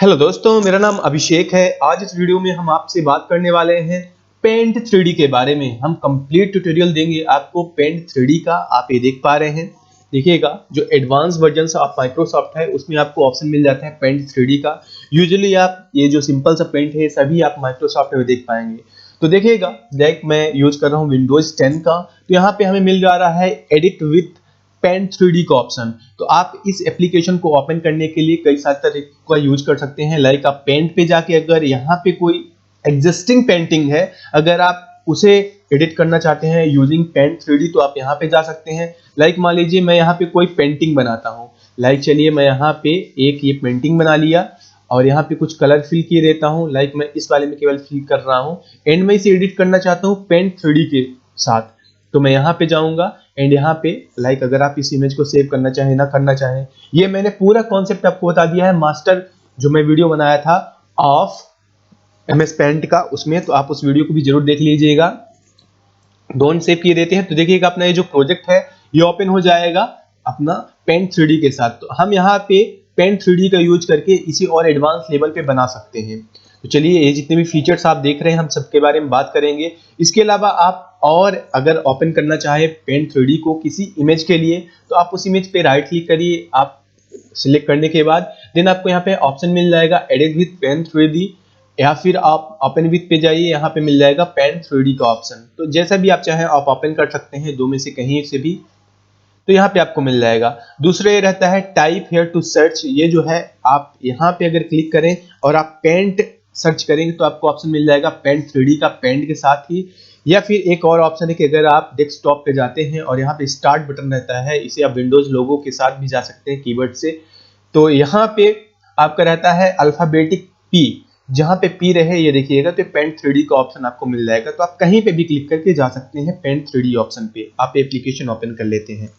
Hello दोस्तों, मेरा नाम अभिषेक है। आज इस वीडियो में हम आपसे बात करने वाले हैं पेंट 3D के बारे में। हम कंप्लीट ट्यूटोरियल देंगे आपको पेंट 3D का। आप ये देख पा रहे हैं, देखिएगा जो एडवांस वर्जन ऑफ माइक्रोसॉफ्ट है उसमें आपको ऑप्शन मिल जाता है पेंट 3D का। यूजुअली आप ये जो सिंपल सा पेंट है सभी आप माइक्रोसॉफ्ट में देख पाएंगे। तो देखिएगा, लाइक मैं यूज कर रहा हूँ विंडोज 10 का, तो यहाँ पे हमें मिल जा रहा है एडिट विथ पेंट 3D का ऑप्शन। तो आप इस एप्लीकेशन को ओपन करने के लिए कई सारे तरीकों का यूज कर सकते हैं। लाइक आप पेंट पे जाके अगर यहाँ पे कोई एग्जिस्टिंग पेंटिंग है, अगर आप उसे एडिट करना चाहते हैं यूजिंग पेंट 3D, तो आप यहाँ पे जा सकते हैं। लाइक मान लीजिए मैं यहाँ पे कोई पेंटिंग बनाता हूँ। लाइक चलिए मैं यहाँ पे एक ये पेंटिंग बना लिया और यहाँ पे कुछ कलर फिल किए देता हूँ। लाइक मैं इस वाले में केवल फिल कर रहा हूँ एंड मैं इसे एडिट करना चाहता हूँ पेंट 3D के साथ। तो मैं यहाँ पे जाऊंगा एंड यहाँ पे लाइक अगर आप इस इमेज को सेव करना चाहें ना करना चाहें, ये मैंने पूरा कॉन्सेप्ट आपको बता दिया है मास्टर जो मैं वीडियो बनाया था ऑफ MS पेंट का उसमें, तो आप उस वीडियो को भी जरूर देख लीजिएगा। डोंट सेव किए देते हैं तो देखिएगा अपना ये जो प्रोजेक्ट है ये ओपन हो जाएगा अपना पेंट 3D के साथ। तो हम यहाँ पे पेंट 3D का यूज करके इसे और एडवांस लेवल पे बना सकते हैं। तो चलिए, ये जितने भी फीचर्स आप देख रहे हैं हम सबके बारे में बात करेंगे। इसके अलावा आप और अगर ओपन करना चाहे पेंट 3D को किसी इमेज के लिए, तो आप उस इमेज पे राइट क्लिक करिए। आप सिलेक्ट करने के बाद देन आपको यहाँ पे ऑप्शन मिल जाएगा एडिट विथ पेंट 3D, या फिर आप ओपन विथ पे जाइए, यहाँ पे मिल जाएगा पेंट 3D का ऑप्शन। तो जैसा भी आप चाहें आप ओपन कर सकते हैं, दो में से कहीं से भी, तो यहाँ पे आपको मिल जाएगा। दूसरा ये रहता है टाइप हेयर टू सर्च। ये जो है आप यहाँ पे अगर क्लिक करें और आप पेंट सर्च करेंगे तो आपको ऑप्शन मिल जाएगा पेंट 3D का पेंट के साथ ही। या फिर एक और ऑप्शन है कि अगर आप डेस्कटॉप पे जाते हैं और यहाँ पे स्टार्ट बटन रहता है, इसे आप विंडोज लोगो के साथ भी जा सकते हैं कीबोर्ड से। तो यहाँ पे आपका रहता है अल्फाबेटिक P, जहाँ पे P रहे ये देखिएगा, तो पेंट 3D का ऑप्शन आपको मिल जाएगा। तो आप कहीं पे भी क्लिक करके जा सकते हैं पेंट 3D ऑप्शन पे। आप एप्लीकेशन ओपन कर लेते हैं।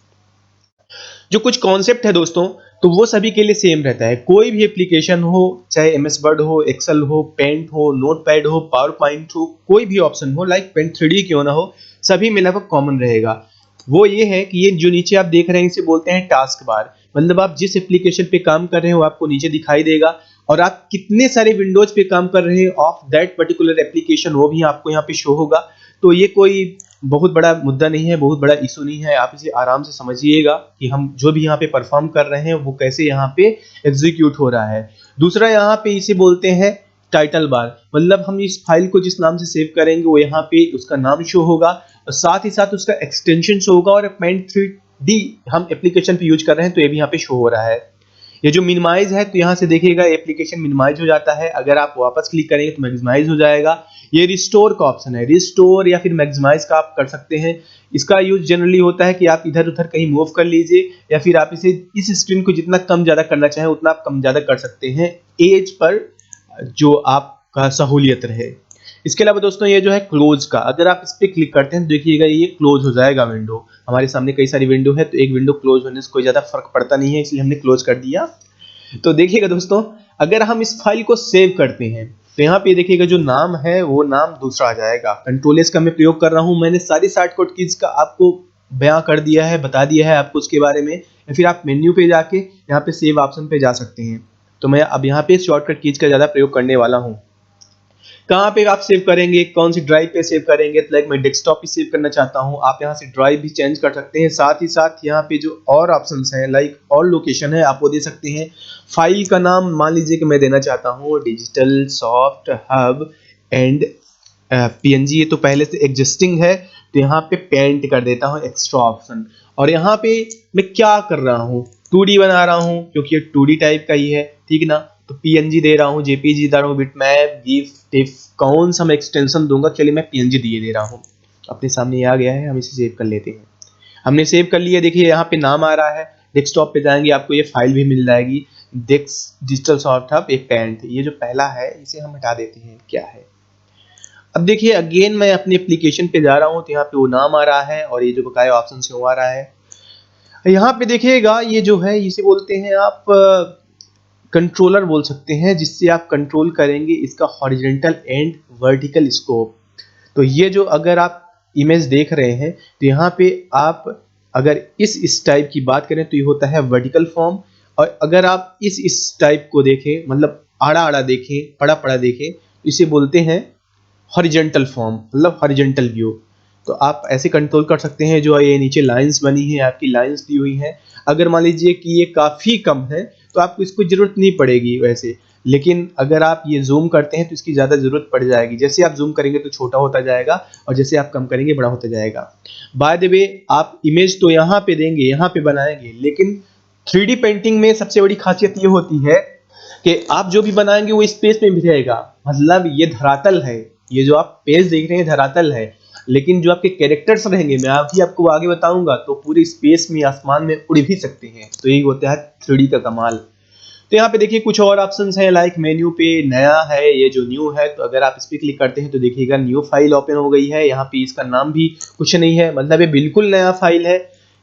जो कुछ कॉन्सेप्ट है दोस्तों, तो वो सभी के लिए सेम रहता है। कोई भी एप्लीकेशन हो, चाहे MS वर्ड हो, एक्सेल हो, पेंट हो, नोटपैड हो, पावर पॉइंट हो, कोई भी ऑप्शन हो, लाइक पेंट 3D क्यों ना हो, सभी में लगभग कॉमन रहेगा। वो ये है कि ये जो नीचे आप देख रहे हैं इसे बोलते हैं टास्क बार। मतलब आप जिस एप्लीकेशन पे काम कर रहे हो आपको नीचे दिखाई देगा, और आप कितने सारे विंडोज पे काम कर रहे हैं ऑफ दैट पर्टिकुलर एप्लीकेशन वो भी आपको यहाँ पे शो होगा। तो ये कोई बहुत बड़ा मुद्दा नहीं है, बहुत बड़ा इशू नहीं है। आप इसे आराम से समझिएगा कि हम जो भी यहाँ पे परफॉर्म कर रहे हैं वो कैसे यहाँ पे एग्जीक्यूट हो रहा है। दूसरा यहाँ पे इसे बोलते हैं टाइटल बार। मतलब हम इस फाइल को जिस नाम से सेव करेंगे वो यहाँ पे उसका नाम शो होगा और साथ ही साथ उसका एक्सटेंशन शो होगा। और पेंट 3D हम एप्लीकेशन पे यूज कर रहे हैं तो ये भी यहाँ पे शो हो रहा है। ये जो मिनिमाइज है तो यहाँ से देखिएगा एप्लीकेशन मिनिमाइज हो जाता है। अगर आप वापस क्लिक करेंगे तो मैक्सिमाइज हो जाएगा। ये रिस्टोर का ऑप्शन है, रिस्टोर या फिर मैक्सिमाइज का आप कर सकते हैं। इसका यूज जनरली होता है कि आप इधर उधर कहीं मूव कर लीजिए, या फिर आप इसे इस स्क्रीन को जितना कम ज्यादा करना चाहें उतना आप कम ज्यादा कर सकते हैं, एज पर जो आपका सहूलियत रहे। इसके अलावा दोस्तों ये जो है क्लोज का, अगर आप इस पर क्लिक करते हैं तो देखिएगा ये क्लोज हो जाएगा विंडो। हमारे सामने कई सारी विंडो है तो एक विंडो क्लोज होने से कोई ज्यादा फर्क पड़ता नहीं है, इसलिए हमने क्लोज कर दिया। तो देखिएगा दोस्तों, अगर हम इस फाइल को सेव करते हैं तो यहाँ पे देखिएगा जो नाम है वो नाम दूसरा आ जाएगा। कंट्रोल एस का मैं प्रयोग कर रहा हूँ। मैंने सारी शॉर्टकट कीज का आपको बयां कर दिया है, बता दिया है आपको उसके बारे में। या फिर आप मेन्यू पे जाके यहाँ पे सेव ऑप्शन पे जा सकते हैं। तो मैं अब यहाँ पे शॉर्टकट कीज का ज्यादा प्रयोग करने वाला हूँ। कहाँ पे आप सेव करेंगे, कौन सी ड्राइव पे सेव करेंगे, तो लाइक मैं डेस्कटॉप पे सेव करना चाहता हूँ, आप यहाँ से ड्राइव भी चेंज कर सकते हैं। साथ ही साथ यहाँ पे जो और ऑप्शंस हैं लाइक और लोकेशन है आप वो दे सकते हैं। फाइल का नाम मान लीजिए कि मैं देना चाहता हूँ digital soft hub and PNG। ये तो पहले से एग्जिस्टिंग है तो यहाँ पे पेंट कर देता हूँ एक्स्ट्रा ऑप्शन। और यहाँ पे मैं क्या कर रहा हूँ, 2D बना रहा हूँ क्योंकि ये 2D टाइप का ही है, ठीक ना। तो PNG दे रहा हूँ, JPG दे रहा हूँ, बिटमैप, गिफ, टिफ, कौन सा मैं एक्सटेंशन दूंगा। चलिए मैं PNG दिए दे रहा हूँ। अपने सामने ये आ गया है, हम इसे सेव कर लेते हैं। हमने सेव कर लिया। देखिए यहाँ पे नाम आ रहा है। डेस्कटॉप पे जाएंगे आपको ये फाइल भी मिल जाएगी, डिजिटल सॉफ्ट हब एक पेंट। ये जो पहला है इसे हम हटा देते हैं, क्या है। अब देखिए अगेन मैं अपनी एप्लीकेशन पे जा रहा हूँ तो यहाँ पे वो नाम आ रहा है और ये जो बकाया ऑप्शन से वो आ रहा है। यहाँ पे देखिएगा ये जो है इसे बोलते हैं आप कंट्रोलर बोल सकते हैं, जिससे आप कंट्रोल करेंगे इसका हॉरिजॉन्टल एंड वर्टिकल स्कोप। तो ये जो अगर आप इमेज देख रहे हैं तो यहाँ पे आप अगर इस टाइप की बात करें तो ये होता है वर्टिकल फॉर्म। और अगर आप इस टाइप को देखें, मतलब आड़ा आड़ा देखें, पड़ा पड़ा देखें, इसे बोलते हैं हॉरिजॉन्टल फॉर्म, मतलब हॉरिजॉन्टल व्यू। तो आप ऐसे कंट्रोल कर सकते हैं। जो ये नीचे लाइंस बनी है, आपकी लाइंस दी हुई है, अगर मान लीजिए कि ये काफ़ी कम है तो आपको इसको ज़रूरत नहीं पड़ेगी वैसे, लेकिन अगर आप ये जूम करते हैं तो इसकी ज़्यादा ज़रूरत पड़ जाएगी। जैसे आप जूम करेंगे तो छोटा होता जाएगा और जैसे आप कम करेंगे बड़ा होता जाएगा। बाय द वे, आप इमेज तो यहाँ पे देंगे, यहाँ पे बनाएंगे, लेकिन 3D पेंटिंग में सबसे बड़ी खासियत ये होती है कि आप जो भी बनाएंगे वो स्पेस में भी रहेगा। मतलब ये धरातल है, ये जो आप पेज देख रहे हैं धरातल है, लेकिन जो आपके कैरेक्टर्स रहेंगे, मैं अभी आपको आगे बताऊंगा, तो पूरे स्पेस में, आसमान में उड़ भी सकते हैं। तो यही होता है 3D का कमाल। तो यहाँ पे देखिए कुछ और ऑप्शंस हैं, लाइक मेन्यू पे नया है, ये जो न्यू है, तो अगर आप इस पे क्लिक करते हैं तो देखिएगा न्यू फाइल ओपन हो गई है। यहाँ पे इसका नाम भी कुछ नहीं है, मतलब ये बिल्कुल नया फाइल है।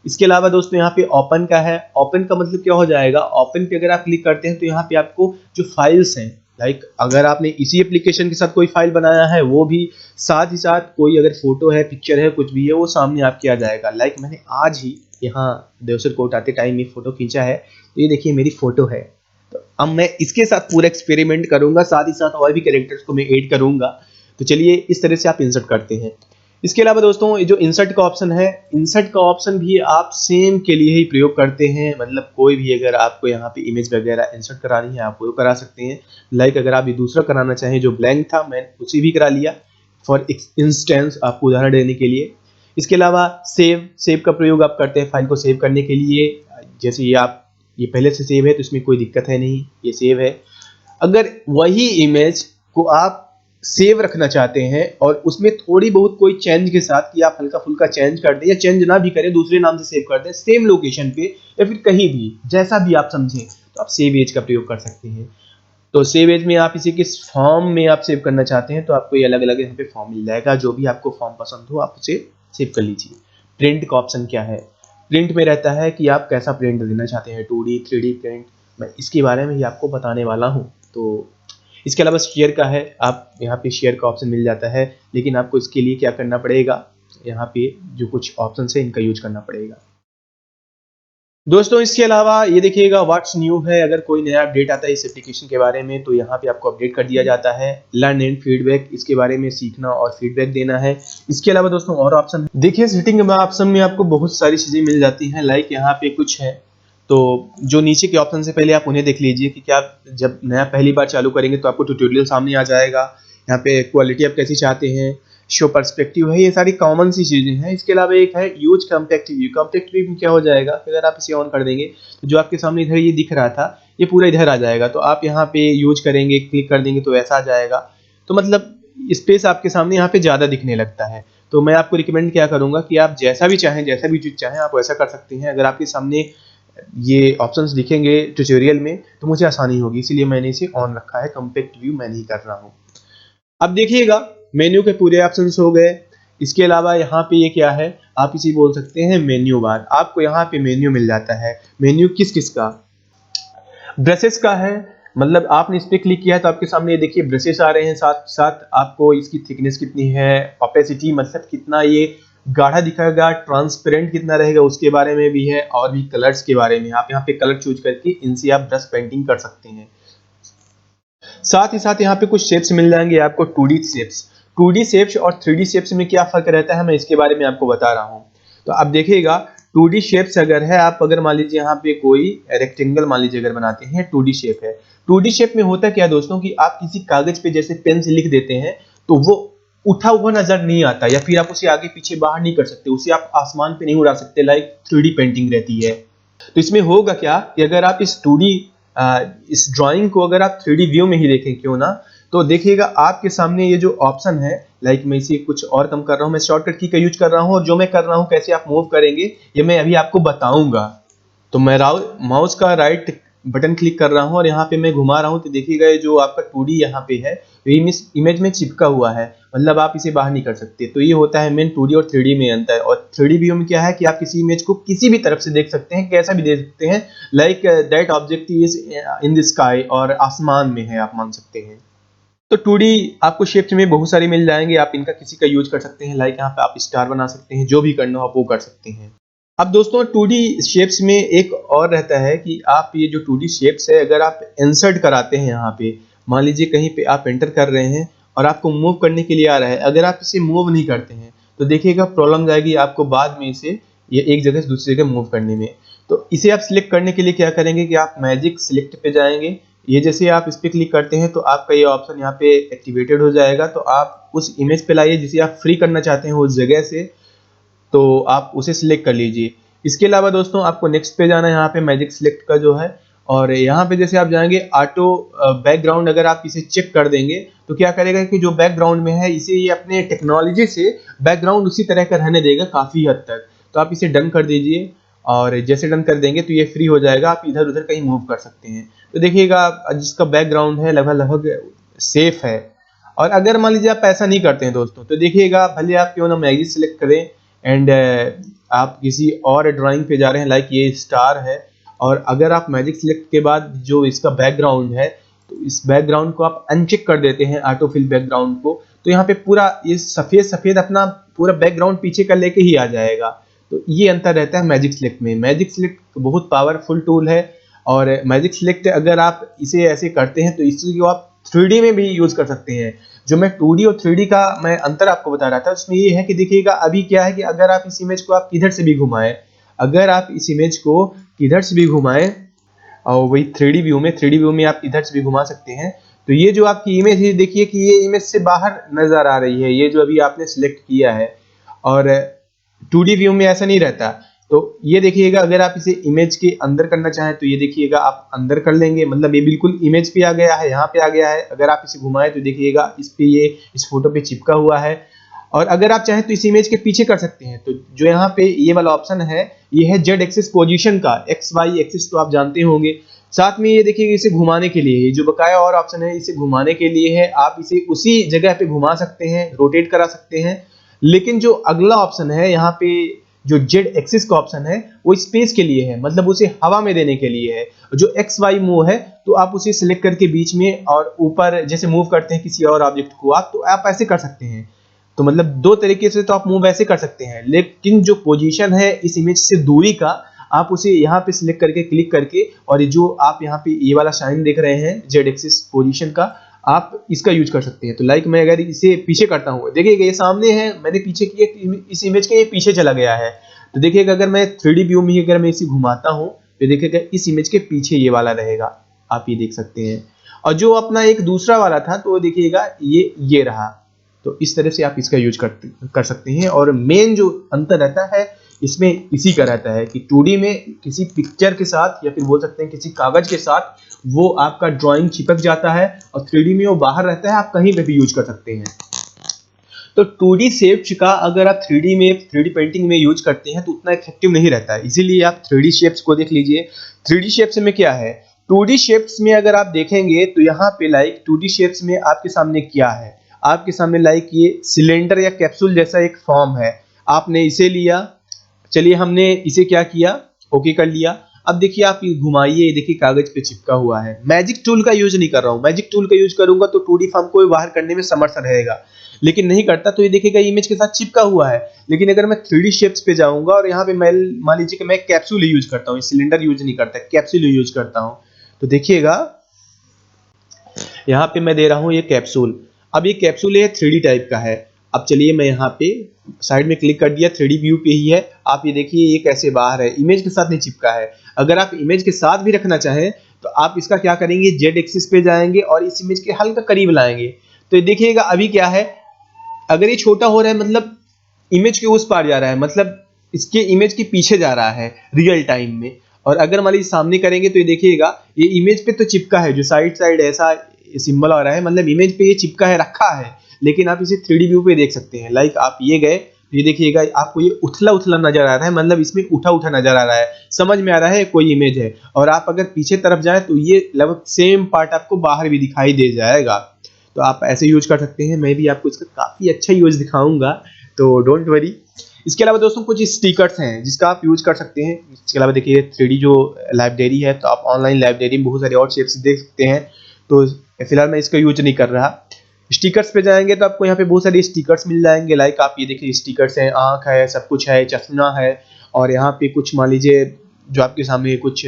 इसके अलावा दोस्तों यहाँ पे ओपन का है। ओपन का मतलब क्या हो जाएगा, ओपन पे अगर आप क्लिक करते हैं तो यहाँ पे आपको जो फाइल्स हैं, लाइक अगर आपने इसी एप्लीकेशन के साथ कोई फाइल बनाया है वो भी, साथ ही साथ कोई अगर फोटो है, पिक्चर है, कुछ भी है, वो सामने आपके आ जाएगा। लाइक मैंने आज ही यहाँ देवसर कोर्ट आते टाइम ये फोटो खींचा है, तो ये देखिए मेरी फोटो है। तो अब मैं इसके साथ पूरा एक्सपेरिमेंट करूंगा, साथ ही साथ और भी कैरेक्टर्स को मैं ऐड करूंगा। तो चलिए इस तरह से आप इंसर्ट करते हैं। इसके अलावा दोस्तों ये जो इंसर्ट का ऑप्शन है, इंसर्ट का ऑप्शन भी आप सेम के लिए ही प्रयोग करते हैं। मतलब कोई भी अगर आपको यहाँ पे इमेज वगैरह इंसर्ट करानी है आप वो करा सकते हैं। लाइक अगर आप ये दूसरा कराना चाहें जो ब्लैंक था, मैं उसे भी करा लिया फॉर इंस्टेंस, आपको उदाहरण देने के लिए। इसके अलावा सेव का प्रयोग आप करते हैं फाइल को सेव करने के लिए। जैसे ये पहले से सेव है तो इसमें कोई दिक्कत है नहीं, ये सेव है। अगर वही इमेज को आप सेव रखना चाहते हैं और उसमें थोड़ी बहुत कोई चेंज के साथ, कि आप हल्का फुल्का चेंज कर दें या चेंज ना भी करें, दूसरे नाम से सेव कर दें, सेम लोकेशन पे या फिर कहीं भी, जैसा भी आप समझें, तो आप सेव एज का प्रयोग कर सकते हैं। तो सेव एज में आप इसे किस फॉर्म में आप सेव करना चाहते हैं तो आपको ये अलग अलग यहाँ पे फॉर्म मिल जाएगा। जो भी आपको फॉर्म पसंद हो आप उसे सेव कर लीजिए। प्रिंट का ऑप्शन क्या है, प्रिंट में रहता है कि आप कैसा प्रिंट देना चाहते हैं, 2D 3D प्रिंट, मैं इसके बारे में ही आपको बताने वाला हूँ। तो इसके अलावा शेयर का है, आप यहाँ पे शेयर का ऑप्शन मिल जाता है, लेकिन आपको इसके लिए क्या करना पड़ेगा, यहाँ पे जो कुछ ऑप्शन है इनका यूज करना पड़ेगा। दोस्तों इसके अलावा ये देखिएगा व्हाट्स न्यू है, अगर कोई नया अपडेट आता है इस एप्लीकेशन के बारे में तो यहाँ पे आपको अपडेट कर दिया जाता है। लर्न एंड फीडबैक, इसके बारे में सीखना और फीडबैक देना है। इसके अलावा दोस्तों और ऑप्शन देखिए, सेटिंग में ऑप्शन में आपको बहुत सारी चीजें मिल जाती हैं। लाइक यहाँ पे कुछ है, तो जो नीचे के ऑप्शन से पहले आप उन्हें देख लीजिए कि क्या जब नया पहली बार चालू करेंगे तो आपको ट्यूटोरियल सामने आ जाएगा। यहाँ पे क्वालिटी आप कैसी चाहते हैं, शो पर्सपेक्टिव है, ये सारी कॉमन सी चीजें हैं। इसके अलावा एक है use compact view. Compact view में क्या हो जाएगा, अगर आप इसे ऑन कर देंगे तो जो आपके सामने इधर ये दिख रहा था ये पूरा इधर आ जाएगा। तो आप यहाँ पे यूज करेंगे, क्लिक कर देंगे तो ऐसा आ जाएगा। तो मतलब स्पेस आपके सामने यहाँ पे ज्यादा दिखने लगता है। तो मैं आपको रिकमेंड क्या करूंगा कि आप जैसा भी चाहें, जैसा भी चीज चाहें आप वैसा कर सकते हैं। अगर आपके सामने ये ऑप्शंस दिखेंगे ट्यूटोरियल में तो मुझे आसानी होगी, इसीलिए मैंने इसे ऑन रखा है। कॉम्पैक्ट व्यू मैं नहीं कर रहा हूँ। अब देखिएगा मेन्यू के पूरे ऑप्शंस हो गए। इसके अलावा यहाँ पे ये क्या है, आप इसे बोल सकते हैं मेन्यू बार। आपको यहाँ पे मेन्यू मिल जाता है। मेन्यू किस किस का, ब्रशेस का है। मतलब आपने इस पे क्लिक किया है तो आपके सामने ये देखिए ब्रशेस आ रहे हैं, साथ साथ आपको इसकी थिकनेस कितनी है, ओपेसिटी मतलब कितना ये गाढ़ा दिखेगा, ट्रांसपेरेंट कितना रहेगा उसके बारे में भी है, और भी कलर्स के बारे में। आप यहाँ पे कलर चूज करके इनसे आप ब्रश पेंटिंग कर सकते हैं। साथ ही साथ यहाँ पे कुछ शेप्स मिल जाएंगे आपको, 2D शेप्स। 2D शेप्स और 3D शेप्स में क्या फर्क रहता है मैं इसके बारे में आपको बता रहा हूँ। तो आप देखिएगा 2D शेप्स अगर है, आप अगर मान लीजिए यहाँ पे कोई रेक्टेंगल मान लीजिए अगर बनाते हैं, 2D शेप है। 2D शेप में होता क्या है दोस्तों कि आप किसी कागज पे जैसे पेन से लिख देते हैं तो वो उठा हुआ नजर नहीं आता, या फिर आप उसे आगे पीछे बाहर नहीं कर सकते, उसे आप आसमान पे नहीं उड़ा सकते, लाइक 3D पेंटिंग रहती है। तो इसमें होगा क्या कि अगर आप इस ड्राइंग को अगर आप 3D व्यू में ही देखें क्यों ना, तो देखिएगा आपके सामने ये जो ऑप्शन है, लाइक मैं इसे कुछ और कम कर रहा हूं, मैं शॉर्टकट की का यूज कर रहा हूं, और जो मैं कर रहा हूं कैसे आप मूव करेंगे ये मैं अभी आपको बताऊंगा। तो मैं माउस का राइट बटन क्लिक कर रहा हूं और यहाँ पे मैं घुमा रहा हूं, तो देखिएगा ये जो आपका 2D यहाँ पे है इमेज में चिपका हुआ है, मतलब आप इसे बाहर नहीं कर सकते। तो ये होता है मेन 2D और 3D में अंतर। और 3D व्यू में क्या है कि आप किसी इमेज को किसी भी तरफ से देख सकते हैं, कैसा भी देख सकते हैं, like that object is in the sky, और आसमान में है आप मान सकते हैं। तो 2D आपको शेप्स में बहुत सारे मिल जाएंगे, आप इनका किसी का यूज कर सकते हैं। लाइक यहाँ पे आप स्टार बना सकते हैं, जो भी करना हो आप वो कर सकते हैं। अब दोस्तों 2D शेप्स में एक और रहता है कि आप ये जो 2D शेप्स है अगर आप इंसर्ट कराते हैं यहाँ पे, मान लीजिए कहीं पे आप एंटर कर रहे हैं और आपको मूव करने के लिए आ रहा है, अगर आप इसे मूव नहीं करते हैं तो देखिएगा प्रॉब्लम आएगी आपको बाद में इसे ये एक जगह से दूसरी जगह मूव करने में। तो इसे आप सिलेक्ट करने के लिए क्या करेंगे कि आप मैजिक सिलेक्ट पे जाएंगे, ये जैसे आप इस पर क्लिक करते हैं तो आपका ये ऑप्शन यहाँ पे एक्टिवेटेड हो जाएगा। तो आप उस इमेज पे लाइए जिसे आप फ्री करना चाहते हैं उस जगह से, तो आप उसे सिलेक्ट कर लीजिए। इसके अलावा दोस्तों आपको नेक्स्ट पे जाना है, यहाँ पे मैजिक सिलेक्ट का जो है, और यहाँ पे जैसे आप जाएंगे ऑटो बैकग्राउंड, अगर आप इसे चेक कर देंगे तो क्या करेगा कि जो बैकग्राउंड में है इसे ये अपने टेक्नोलॉजी से बैकग्राउंड उसी तरह का रहने देगा काफ़ी हद तक। तो आप इसे डन कर दीजिए, और जैसे डन कर देंगे तो ये फ्री हो जाएगा, आप इधर उधर कहीं मूव कर सकते हैं। तो देखिएगा जिसका बैकग्राउंड है लगभग सेफ है। और अगर मान लीजिए आप ऐसा नहीं करते हैं दोस्तों, तो देखिएगा भले आप क्यों ना मैजिक सिलेक्ट करें एंड आप किसी और ड्राइंग पे जा रहे हैं, लाइक ये स्टार है, और अगर आप मैजिक सिलेक्ट के बाद जो इसका बैकग्राउंड है तो इस बैकग्राउंड को आप अनचेक कर देते हैं ऑटो फिल बैकग्राउंड को, तो यहाँ पे पूरा ये सफेद सफेद अपना पूरा बैकग्राउंड पीछे कर लेके ही आ जाएगा। तो ये अंतर रहता है मैजिक सिलेक्ट में। मैजिक सिलेक्ट बहुत पावरफुल टूल है, और मैजिक सिलेक्ट अगर आप इसे ऐसे करते हैं तो इसको आप 3D में भी यूज कर सकते हैं। जो मैं 2D और 3D का मैं अंतर आपको बता रहा था उसमें ये है कि देखिएगा अभी क्या है कि अगर आप इस इमेज को आप किधर से भी घुमाएं, अगर आप इस इमेज को किधर से भी घुमाएं और वही 3D व्यू में आप इधर से भी घुमा सकते हैं, तो ये जो आपकी इमेज है देखिए कि ये इमेज से बाहर नजर आ रही है, ये जो अभी आपने सिलेक्ट किया है। और 2D व्यू में ऐसा नहीं रहता। तो ये देखिएगा अगर आप इसे इमेज के अंदर करना चाहें तो ये देखिएगा आप अंदर कर लेंगे, मतलब ये बिल्कुल इमेज पे आ गया है, यहाँ पे आ गया है। अगर आप इसे घुमाएं तो देखिएगा इस पे ये इस फोटो पे चिपका हुआ है। और अगर आप चाहें तो इस इमेज के पीछे कर सकते हैं। तो जो यहाँ पे ये वाला ऑप्शन है ये है जेड एक्सिस पोजीशन का, एक्स वाई एक्सिस तो आप जानते होंगे। साथ में ये देखिएगा इसे घुमाने के लिए ये जो बकाया और ऑप्शन है इसे घुमाने के लिए है, आप इसे उसी जगह पे घुमा सकते हैं, रोटेट करा सकते हैं। लेकिन जो अगला ऑप्शन है यहाँ पे जो जेड एक्सिस का ऑप्शन है वो स्पेस के लिए है, मतलब उसे हवा में देने के लिए है। जो एक्स वाई मूव है तो आप उसे सिलेक्ट करके बीच में और ऊपर जैसे मूव करते हैं किसी और ऑब्जेक्ट को आप, तो आप ऐसे कर सकते हैं। तो मतलब दो तरीके से तो आप मूव ऐसे कर सकते हैं, लेकिन जो पोजीशन है इस इमेज से दूरी का आप उसे यहाँ पे सिलेक्ट करके क्लिक करके, और जो आप यहाँ पे ये वाला साइन देख रहे हैं जेड एक्सिस पोजीशन का, आप इसका यूज कर सकते हैं। तो लाइक मैं अगर इसे पीछे करता हूँ, देखिएगा ये सामने है, मैंने पीछे किया, इस इमेज के ये पीछे चला गया है। तो देखिएगा अगर मैं 3D व्यू में अगर मैं इसे घुमाता हूँ तो देखिएगा इस इमेज के पीछे ये वाला रहेगा, आप ये देख सकते हैं। और जो अपना एक दूसरा वाला था तो देखिएगा ये रहा। तो इस तरह से आप इसका यूज कर सकते हैं। और मेन जो अंतर रहता है इसमें इसी का रहता है कि 2D में किसी पिक्चर के साथ या फिर बोल सकते हैं किसी कागज के साथ वो आपका ड्राइंग चिपक जाता है, और 3D में वो बाहर रहता है, आप कहीं पे भी यूज कर सकते हैं। तो 2D शेप्स का अगर आप 3D पेंटिंग में यूज करते हैं तो उतना इफेक्टिव नहीं रहता है, इसीलिए आप 3D शेप्स को देख लीजिए। 3D शेप्स में क्या है, 2D शेप्स में अगर आप देखेंगे तो यहाँ पे लाइक 2D शेप्स में आपके सामने क्या है, आपके सामने लाइक ये सिलेंडर या कैप्सूल जैसा एक फॉर्म है, आपने इसे लिया, चलिए हमने इसे क्या किया, ओके कर लिया। अब देखिए आप घुमाइए, देखिए कागज पे चिपका हुआ है। मैजिक टूल का यूज नहीं कर रहा हूँ, मैजिक टूल का यूज करूंगा तो 2D फॉर्म को बाहर करने में समर्थ रहेगा, लेकिन नहीं करता। तो ये देखिएगा इमेज के साथ चिपका हुआ है। लेकिन अगर मैं 3D शेप्स पे जाऊंगा और यहाँ पे मैं मान लीजिए कि मैं कैप्सूल यूज करता हूँ, सिलेंडर यूज नहीं करता, कैप्सूल यूज करता हूँ, तो देखिएगा यहाँ पे मैं दे रहा हूँ ये कैप्सूल। अब ये कैप्सूल है 3D टाइप का है। अब चलिए मैं यहाँ पे साइड में क्लिक कर दिया, 3D व्यू पे ही है। आप ये देखिए ये कैसे बाहर है, इमेज के साथ नहीं चिपका है। अगर आप इमेज के साथ भी रखना चाहें तो आप इसका क्या करेंगे, जेड एक्सिस पे जाएंगे और इस इमेज के हल्का करीब लाएंगे। तो ये देखिएगा अभी क्या है, अगर ये छोटा हो रहा है मतलब इमेज के उस पार जा रहा है, मतलब इसके इमेज के पीछे जा रहा है रियल टाइम में। और अगर मान लीजिए सामने करेंगे तो ये देखिएगा ये इमेज पे तो चिपका है, जो साइड साइड ऐसा सिंबल आ रहा है, मतलब इमेज पे ये चिपका है, रखा है, लेकिन आप इसे 3D व्यू पे देख सकते हैं। लाइक आप ये गए तो ये देखिएगा आपको ये उथला उथला नजर आ रहा है, मतलब इसमें उठा उठा नजर आ रहा है, समझ में आ रहा है कोई इमेज है। और आप अगर पीछे तरफ जाए तो ये लगभग सेम पार्ट आपको बाहर भी दिखाई दे जाएगा। तो आप ऐसे यूज कर सकते हैं, मैं भी आपको इसका काफी अच्छा यूज दिखाऊंगा, तो डोंट वरी। इसके अलावा दोस्तों कुछ स्टिकर्स हैं जिसका आप यूज कर सकते हैं। इसके अलावा देखिए 3D जो लाइब्रेरी है, तो आप ऑनलाइन लाइब्रेरी में बहुत सारे और शेप्स देख सकते हैं। तो फिलहाल मैं इसका यूज नहीं कर रहा। स्टिकर्स पे जाएंगे तो आपको यहाँ पे बहुत सारे स्टिकर्स मिल जाएंगे। लाइक आप ये देखिए स्टिकर्स हैं, आंख है, सब कुछ है, चश्मा है, और यहाँ पे कुछ मान लीजिए जो आपके सामने कुछ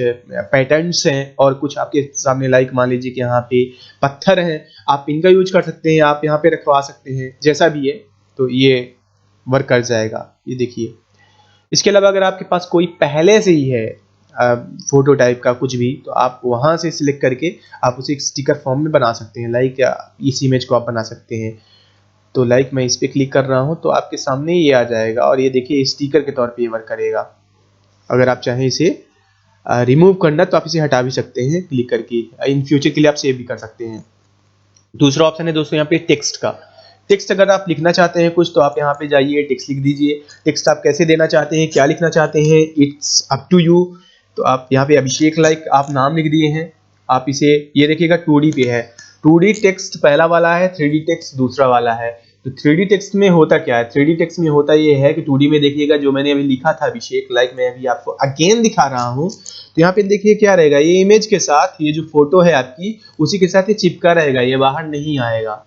पैटर्न्स हैं और कुछ आपके सामने लाइक मान लीजिए कि यहाँ पे पत्थर हैं, आप इनका यूज कर सकते हैं, आप यहाँ पे रखवा सकते हैं, जैसा भी है तो ये वर्क कर जाएगा। ये देखिए, इसके अलावा अगर आपके पास कोई पहले से ही है फोटो टाइप का कुछ भी, तो आप वहां से सिलेक्ट करके आप उसे एक स्टिकर फॉर्म में बना सकते हैं। लाइक इस इमेज को आप बना सकते हैं। तो लाइक मैं इस पे क्लिक कर रहा हूं तो आपके सामने ये आ जाएगा और ये देखिए स्टिकर के तौर पे ये वर्क करेगा। अगर आप चाहें इसे रिमूव करना तो आप इसे हटा भी सकते हैं क्लिक करके, इन फ्यूचर के लिए आप सेव भी कर सकते हैं। दूसरा ऑप्शन है दोस्तों यहाँ पे टेक्स्ट का। टेक्स्ट अगर आप लिखना चाहते हैं कुछ तो आप यहाँ पे जाइए, टेक्स्ट लिख दीजिए। टेक्स्ट आप कैसे देना चाहते हैं, क्या लिखना चाहते हैं, इट्स अप टू यू। तो आप यहाँ पे अभिषेक लाइक आप नाम लिख दिए हैं। आप इसे ये देखिएगा 2D पे है, 2D टेक्स्ट पहला वाला है, 3D टेक्स्ट दूसरा वाला है। तो 3D टेक्स्ट में होता क्या है, 3D टेक्स्ट में होता ये है कि 2D में देखिएगा जो मैंने अभी लिखा था अभिषेक लाइक, मैं अभी आपको अगेन दिखा रहा हूँ। तो यहाँ पे देखिए क्या रहेगा, ये इमेज के साथ ये जो फोटो है आपकी उसी के साथ ये चिपका रहेगा, ये बाहर नहीं आएगा।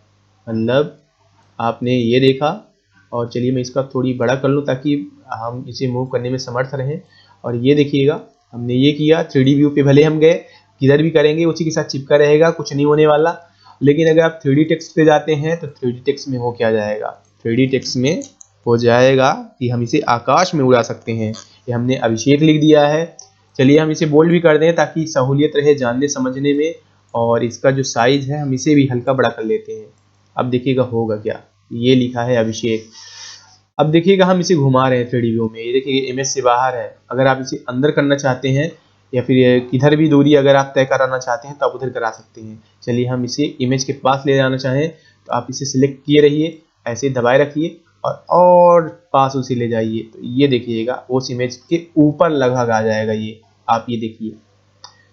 मतलब आपने ये देखा, और चलिए मैं इसका थोड़ी बड़ा कर लूँ ताकि हम इसे मूव करने में समर्थ रहें। और ये देखिएगा हमने ये किया, 3D व्यू पे भले हम गए, किधर भी करेंगे उसी के साथ चिपका रहेगा, कुछ नहीं होने वाला। लेकिन अगर आप 3D टेक्स्ट पे जाते हैं तो 3D टेक्स्ट में हो क्या जाएगा, 3D टेक्स्ट में हो जाएगा कि हम इसे आकाश में उड़ा सकते हैं। ये हमने अभिषेक लिख दिया है। चलिए हम इसे बोल्ड भी कर दें ताकि सहूलियत रहे जानने समझने में। और इसका जो साइज है हम इसे भी हल्का बड़ा कर लेते हैं। अब देखिएगा होगा क्या, ये लिखा है अभिषेक। अब देखिएगा हम इसे घुमा रहे हैं 3D व्यू में, ये देखिए इमेज से बाहर है। अगर आप इसे अंदर करना चाहते हैं या फिर किधर भी दूरी अगर आप तय कराना चाहते हैं तो आप उधर करा सकते हैं। चलिए हम इसे इमेज के पास ले जाना चाहें तो आप इसे सिलेक्ट किए रहिए, ऐसे दबाए रखिए और पास उसे ले जाइए। तो ये देखिएगा उस इमेज के ऊपर लगभग आ जाएगा ये, आप ये देखिए।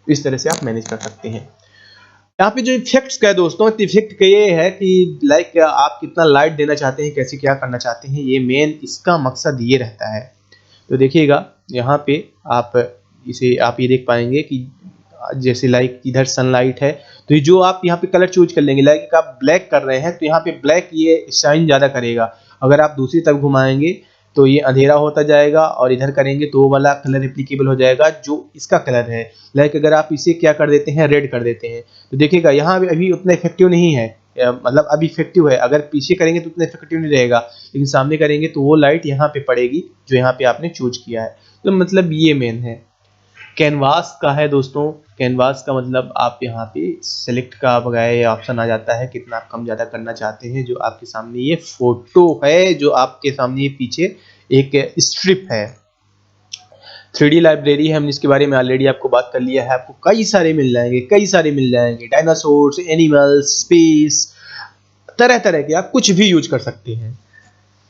इस तरह से आप मैनेज कर सकते हैं। यहाँ पे जो इफेक्ट्स का है दोस्तों, इफेक्ट का ये है कि लाइक आप कितना लाइट देना चाहते हैं, कैसे क्या करना चाहते हैं, ये मेन इसका मकसद ये रहता है। तो देखिएगा यहाँ पे आप इसे आप ये देख पाएंगे कि जैसे लाइक इधर सनलाइट है तो ये जो आप यहाँ पे कलर चूज कर लेंगे, लाइक आप ब्लैक कर रहे हैं तो यहाँ पे ब्लैक ये शाइन ज़्यादा करेगा। अगर आप दूसरी तरफ घुमाएंगे तो ये अंधेरा होता जाएगा, और इधर करेंगे तो वो वाला कलर एप्लीकेबल हो जाएगा जो इसका कलर है। लाइक अगर आप इसे क्या कर देते हैं, रेड कर देते हैं, तो देखिएगा यहाँ अभी उतना इफेक्टिव नहीं है, मतलब अभी इफेक्टिव है। अगर पीछे करेंगे तो उतना इफेक्टिव नहीं रहेगा, लेकिन सामने करेंगे तो वो लाइट यहाँ पे पड़ेगी जो यहाँ पे आपने चूज किया है। तो मतलब ये मेन है। कैनवास का है दोस्तों, कैनवास का मतलब आप यहाँ पे सेलेक्ट का बगैर ऑप्शन आ जाता है, कितना आप कम ज़्यादा करना चाहते हैं। जो आपके सामने ये फोटो है, जो आपके सामने ये पीछे एक स्ट्रिप है, 3D लाइब्रेरी है, हमने इसके बारे में ऑलरेडी आपको बात कर लिया है। आपको कई सारे मिल जाएंगे, कई सारे मिल जाएंगे, डायनासोर्स, एनिमल्स, स्पेस, तरह तरह के आप कुछ भी यूज कर सकते हैं।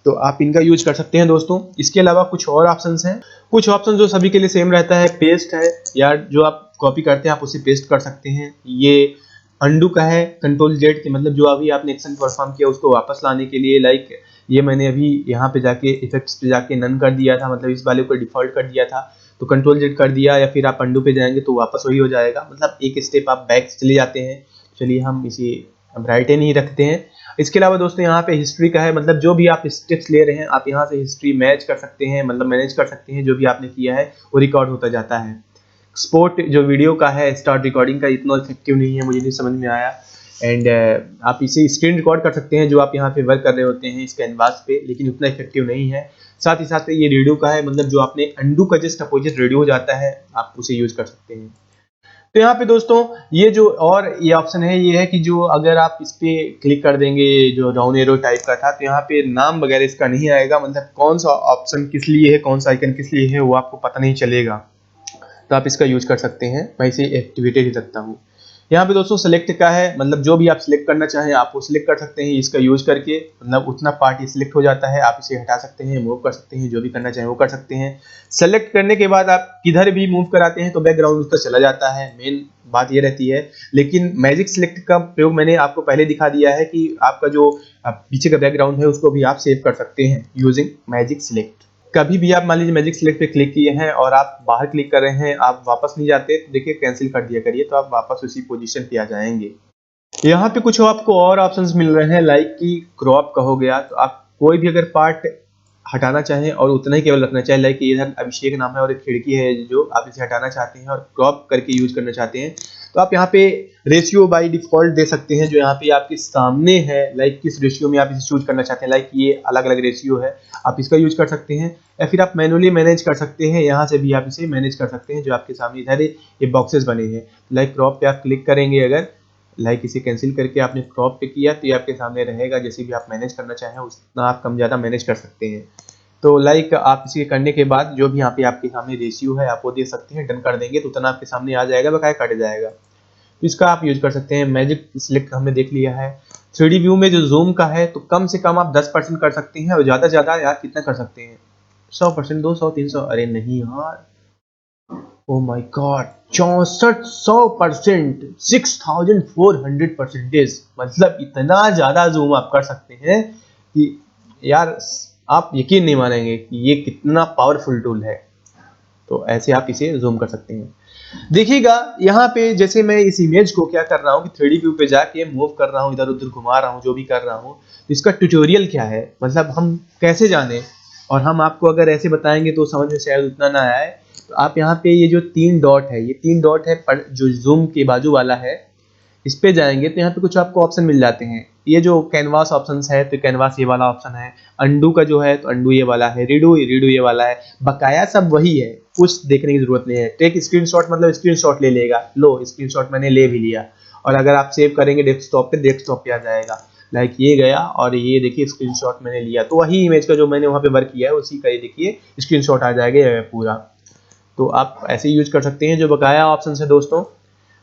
तो आप इनका यूज कर सकते हैं दोस्तों। इसके अलावा कुछ और ऑप्शंस हैं, कुछ ऑप्शन जो सभी के लिए सेम रहता है, पेस्ट है, या जो आप कॉपी करते हैं आप उसे पेस्ट कर सकते हैं। ये अंडू का है, कंट्रोल जेड के मतलब जो अभी आपने एक्शन परफॉर्म किया उसको वापस लाने के लिए। लाइक ये मैंने अभी यहाँ पे जाके इफेक्ट्स पे जाके नन कर दिया था, मतलब इस वाले को डिफॉल्ट कर दिया था, तो कंट्रोल जेड कर दिया, या फिर आप अंडू पे जाएंगे तो वापस वही हो जाएगा, मतलब एक स्टेप आप बैक चले जाते हैं। चलिए हम इसे ब्राइटन ही रखते हैं। इसके अलावा दोस्तों यहाँ पे हिस्ट्री का है, मतलब जो भी आप स्टेप्स ले रहे हैं आप यहाँ से हिस्ट्री मैच कर सकते हैं, मतलब मैनेज कर सकते हैं। जो भी आपने किया है वो रिकॉर्ड होता जाता है। एक्सपोर्ट जो वीडियो का है, स्टार्ट रिकॉर्डिंग का इतना इफेक्टिव नहीं है, मुझे नहीं समझ में आया। एंड आप इसे स्क्रीन रिकॉर्ड कर सकते हैं जो आप यहाँ पे वर्क कर रहे होते हैं इस कैनवास पे, लेकिन उतना इफेक्टिव नहीं है। साथ ही साथ ये रेडियो का है, मतलब जो आपने अंडू का जस्ट अपोजिट रेडियो हो जाता है, आप उसे यूज कर सकते हैं। तो यहाँ पे दोस्तों ये जो और ये ऑप्शन है, ये है कि जो अगर आप इस पे क्लिक कर देंगे, जो डाउन एरो टाइप का था, तो यहाँ पे नाम वगैरह इसका नहीं आएगा, मतलब कौन सा ऑप्शन किस लिए है, कौन सा आइकन किस लिए है वो आपको पता नहीं चलेगा। तो आप इसका यूज कर सकते हैं, मैं इसे एक्टिवेटेड ही रखता हूँ। यहाँ पे दोस्तों सेलेक्ट का है, मतलब जो भी आप सिलेक्ट करना चाहें आप वो सिलेक्ट कर सकते हैं इसका यूज करके, मतलब उतना पार्ट ये सिलेक्ट हो जाता है, आप इसे हटा सकते हैं, मूव कर सकते हैं, जो भी करना चाहें वो कर सकते हैं। सेलेक्ट करने के बाद आप किधर भी मूव कराते हैं तो बैकग्राउंड उसका चला जाता है, मेन बात ये रहती है। लेकिन मैजिक सिलेक्ट का प्रयोग मैंने आपको पहले दिखा दिया है कि आपका जो पीछे का बैकग्राउंड है उसको भी आप सेव कर सकते हैं यूजिंग मैजिक सिलेक्ट। कभी भी आप मान लीजिए मैजिक सिलेक्ट पे क्लिक किए हैं और आप बाहर क्लिक कर रहे हैं, आप वापस नहीं जाते, तो देखिए कैंसिल कर दिया करिए, तो आप वापस उसी पोजीशन पे आ जाएंगे। यहाँ पे कुछ आपको और ऑप्शंस मिल रहे हैं, लाइक कि क्रॉप का हो गया, तो आप कोई भी अगर पार्ट हटाना चाहें और उतना ही केवल रखना चाहें, लाइक इधर अभिषेक नाम है और एक खिड़की है जो आप इसे हटाना चाहते हैं और क्रॉप करके यूज करना चाहते हैं, तो आप यहाँ पे रेशियो बाय डिफॉल्ट दे सकते हैं जो यहाँ पे आपके सामने है, लाइक किस रेशियो में आप इसे चूज करना चाहते हैं, लाइक ये अलग अलग रेशियो है, आप इसका यूज कर सकते हैं, या फिर आप मैनुअली मैनेज कर सकते हैं, यहाँ से भी आप इसे मैनेज कर सकते हैं जो आपके सामने इधर ये बॉक्सेस बने हैं। लाइक क्रॉप पे आप क्लिक करेंगे, अगर लाइक इसे कैंसिल करके आपने क्रॉप पे किया तो ये आपके सामने रहेगा, जैसे भी आप मैनेज करना चाहें उतना आप कम ज़्यादा मैनेज कर सकते हैं। तो लाइक आप इसे करने के बाद जो भी यहाँ पे आपके सामने रेशियो है आप वो दे सकते हैं, डन कर देंगे तो उतना आपके सामने आ जाएगा, बकाया कट जाएगा। तो इसका आप यूज कर सकते हैं। मैजिक सिलेक्ट हमने देख लिया है। 3D व्यू में जो जूम का है तो कम से कम आप 10% कर सकते हैं और ज़्यादा से ज़्यादा यार कितना कर सकते हैं, 100%, 200, 300, अरे नहीं यार, ओ माय गॉड, 6400%, 6400%, मतलब इतना ज़्यादा जूम आप कर सकते हैं कि यार आप यकीन नहीं मानेंगे कि ये कितना पावरफुल टूल है। तो ऐसे आप इसे जूम कर सकते हैं। देखिएगा यहाँ पे जैसे मैं इस इमेज को क्या कर रहा हूँ कि 3D व्यू पे जाके मूव कर रहा हूँ, इधर उधर घुमा रहा हूँ, जो भी कर रहा हूँ, तो इसका ट्यूटोरियल क्या है, मतलब हम कैसे जाने, और हम आपको अगर ऐसे बताएंगे तो समझ में शायद उतना ना आए। तो आप यहाँ पे ये जो 3 डॉट है, ये 3 डॉट है जो जूम के बाजू वाला है, इस पे जाएंगे तो यहाँ पे कुछ आपको ऑप्शन मिल जाते हैं। ये जो कैनवास ऑप्शंस है तो कैनवास ये वाला ऑप्शन है, अंडू का जो है तो अंडू ये वाला है, रीडू ये वाला है, बकाया सब वही है, कुछ देखने की जरूरत नहीं है। टेक स्क्रीनशॉट मतलब स्क्रीनशॉट ले लेगा, लो स्क्रीनशॉट मैंने ले भी लिया, और अगर आप सेव करेंगे डेस्कटॉप पे आ जाएगा, लाइक ये गया और ये देखिए स्क्रीनशॉट मैंने लिया, तो वही इमेज का जो मैंने वहाँ पे वर्क किया है उसी का ये देखिए स्क्रीनशॉट आ जाएगा पूरा। तो आप ऐसे यूज कर सकते हैं। जो बकाया ऑप्शन है दोस्तों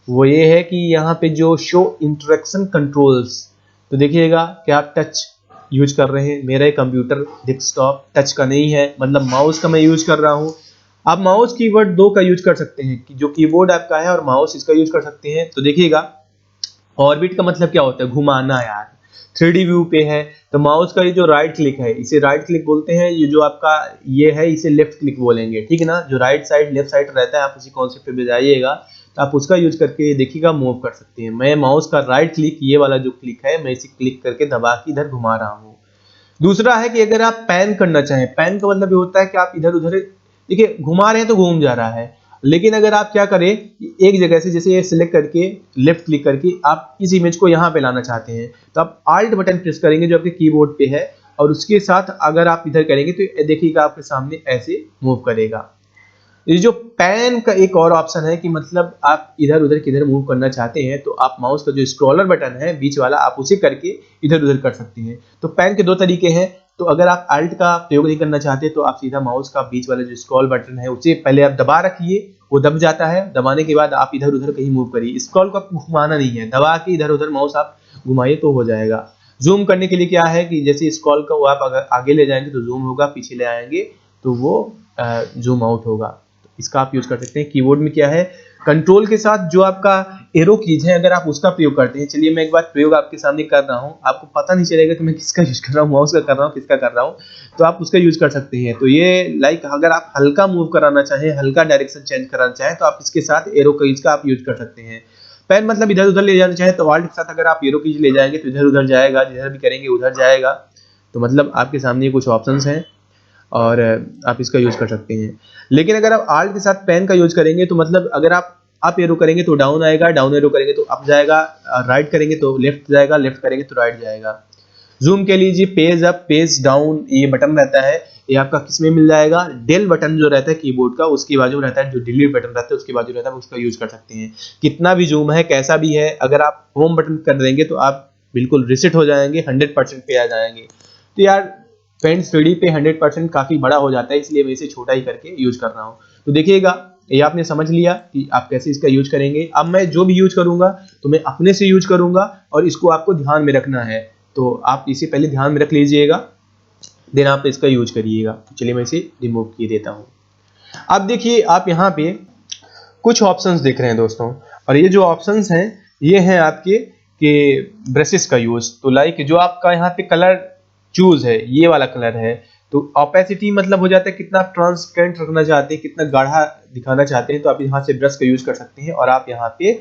वो ये है कि यहाँ पे जो शो इंटरेक्शन कंट्रोल्स, तो देखिएगा कि आप टच यूज कर रहे हैं, मेरा कंप्यूटर डेस्कटॉप टच का नहीं है, मतलब माउस का मैं यूज कर रहा हूँ। आप माउस कीवर्ड 2 का यूज कर सकते हैं कि जो कीबोर्ड आपका है और माउस इसका यूज कर सकते हैं। तो देखिएगा ऑर्बिट का मतलब क्या होता है, घुमाना यार। 3D व्यू पे है तो माउस का ये जो राइट क्लिक है इसे राइट क्लिक बोलते हैं, ये जो आपका ये है इसे लेफ्ट क्लिक बोलेंगे, ठीक है ना। जो राइट साइड लेफ्ट साइड रहता है आप उसी कॉन्सेप्ट पे जाइएगा तो आप उसका यूज करके देखिएगा मूव कर सकते हैं। मैं माउस का राइट क्लिक ये वाला जो क्लिक है मैं इसे क्लिक करके दबा के इधर घुमा रहा हूँ। दूसरा है कि अगर आप पैन करना चाहें, पैन का मतलब ये होता है कि आप इधर उधर देखिए घुमा रहे हैं तो घूम जा रहा है, लेकिन अगर आप क्या करें एक जगह से जैसे ये सिलेक्ट करके लेफ्ट क्लिक करके आप इस इमेज को यहाँ पे लाना चाहते हैं तो आप आल्ट बटन प्रेस करेंगे जो आपके कीबोर्ड पे है, और उसके साथ अगर आप इधर करेंगे तो देखिएगा आपके सामने ऐसे मूव करेगा। ये जो पैन का एक और ऑप्शन है कि मतलब आप इधर उधर किधर मूव करना चाहते हैं तो आप माउस का जो स्क्रॉलर बटन है बीच वाला आप उसे करके इधर उधर कर सकते हैं। तो पैन के 2 तरीके हैं। तो अगर आप अल्ट का प्रयोग नहीं करना चाहते तो आप सीधा माउस का बीच वाला जो स्क्रॉल बटन है उसे पहले आप दबा रखिए, वो दब जाता है, दबाने के बाद आप इधर उधर कहीं मूव करिए, स्क्रॉल को आपको घुमाना नहीं है, दबा के इधर उधर माउस आप घुमाइए तो हो जाएगा। जूम करने के लिए क्या है कि जैसे स्क्रॉल को आप अगर आगे ले जाएंगे तो जूम होगा, पीछे ले आएंगे तो वो जूम आउट होगा। इसका आप यूज कर सकते हैं। कीबोर्ड में क्या है, कंट्रोल के साथ जो आपका एरो कीज है अगर आप उसका प्रयोग करते हैं, चलिए मैं एक बार प्रयोग आपके सामने कर रहा हूं, आपको पता नहीं चलेगा कि मैं किसका यूज कर रहा हूं, माउस का कर रहा हूं किसका कर रहा हूं, तो आप उसका यूज कर सकते हैं। तो ये लाइक अगर आप हल्का मूव कराना चाहें, हल्का डायरेक्शन चेंज कराना चाहें तो आप इसके साथ एरो कीज का आप यूज कर सकते हैं। पेन मतलब इधर उधर ले जाना चाहें तो ऑल्ट के साथ अगर आप एरो कीज ले जाएंगे तो इधर उधर जाएगा, जिधर भी करेंगे उधर जाएगा। तो मतलब आपके सामने कुछ ऑप्शंस हैं और आप इसका यूज कर सकते हैं। लेकिन अगर आप आल्ट के साथ पेन का यूज करेंगे तो मतलब अगर आप अप एरो करेंगे तो डाउन आएगा, डाउन एरो करेंगे तो अप जाएगा, राइट करेंगे तो लेफ्ट जाएगा, लेफ्ट करेंगे तो राइट जाएगा। जूम के लिए जी पेज अप पेज डाउन ये बटन रहता है, ये आपका किस में मिल जाएगा, डेल बटन जो रहता है कीबोर्ड का उसके बाजू रहता है, जो डिलीट बटन रहता है उसके बाजू रहता है, उसका यूज कर सकते हैं। कितना भी जूम है कैसा भी है, अगर आप होम बटन कर देंगे तो आप बिल्कुल रिसेट हो जाएंगे, 100% पे आ जाएंगे। तो यार पेंट 3D पे 100% काफी बड़ा हो जाता है, इसलिए मैं इसे छोटा ही करके यूज कर रहा हूँ। तो देखिएगा ये आपने समझ लिया कि आप कैसे इसका यूज करेंगे। अब मैं जो भी यूज करूंगा तो मैं अपने से यूज करूंगा और इसको आपको ध्यान में रखना है, तो आप इसे पहले ध्यान में रख लीजिएगा, देन आप इसका यूज करिएगा। तो चलिए मैं इसे रिमूव किए देता हूँ। अब देखिए आप यहाँ पे कुछ ऑप्शंस देख रहे हैं दोस्तों, और ये जो ऑप्शंस हैं ये हैं आपके के ब्रशेस का यूज। तो लाइक जो आपका यहाँ पे कलर चूज है ये वाला कलर है, तो ऑपेसिटी मतलब हो जाता है कितना आप ट्रांसपेरेंट रखना चाहते हैं, कितना गाढ़ा दिखाना चाहते हैं, तो आप यहाँ से ब्रश का यूज कर सकते हैं और आप यहाँ पे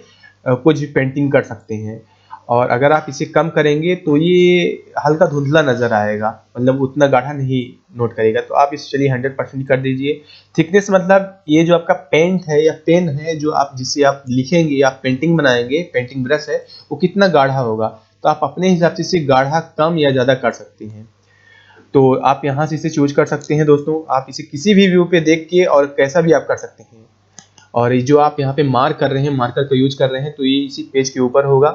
कुछ पेंटिंग कर सकते हैं। और अगर आप इसे कम करेंगे तो ये हल्का धुंधला नज़र आएगा, मतलब उतना गाढ़ा नहीं नोट करेगा। तो आप इसे चलिए 100% कर दीजिए। थिकनेस मतलब ये जो आपका पेंट है या पेन है जो आप जिससे आप लिखेंगे या पेंटिंग बनाएंगे, पेंटिंग ब्रश है, वो कितना गाढ़ा होगा, तो आप अपने हिसाब से इसे गाढ़ा कम या ज़्यादा कर सकते हैं। तो आप यहाँ से इसे चूज कर सकते हैं दोस्तों। आप इसे किसी भी व्यू पे देख के और कैसा भी आप कर सकते हैं। और ये जो आप यहाँ पे मार्क कर रहे हैं, मार्कर का यूज कर रहे हैं, तो ये इसी पेज के ऊपर होगा।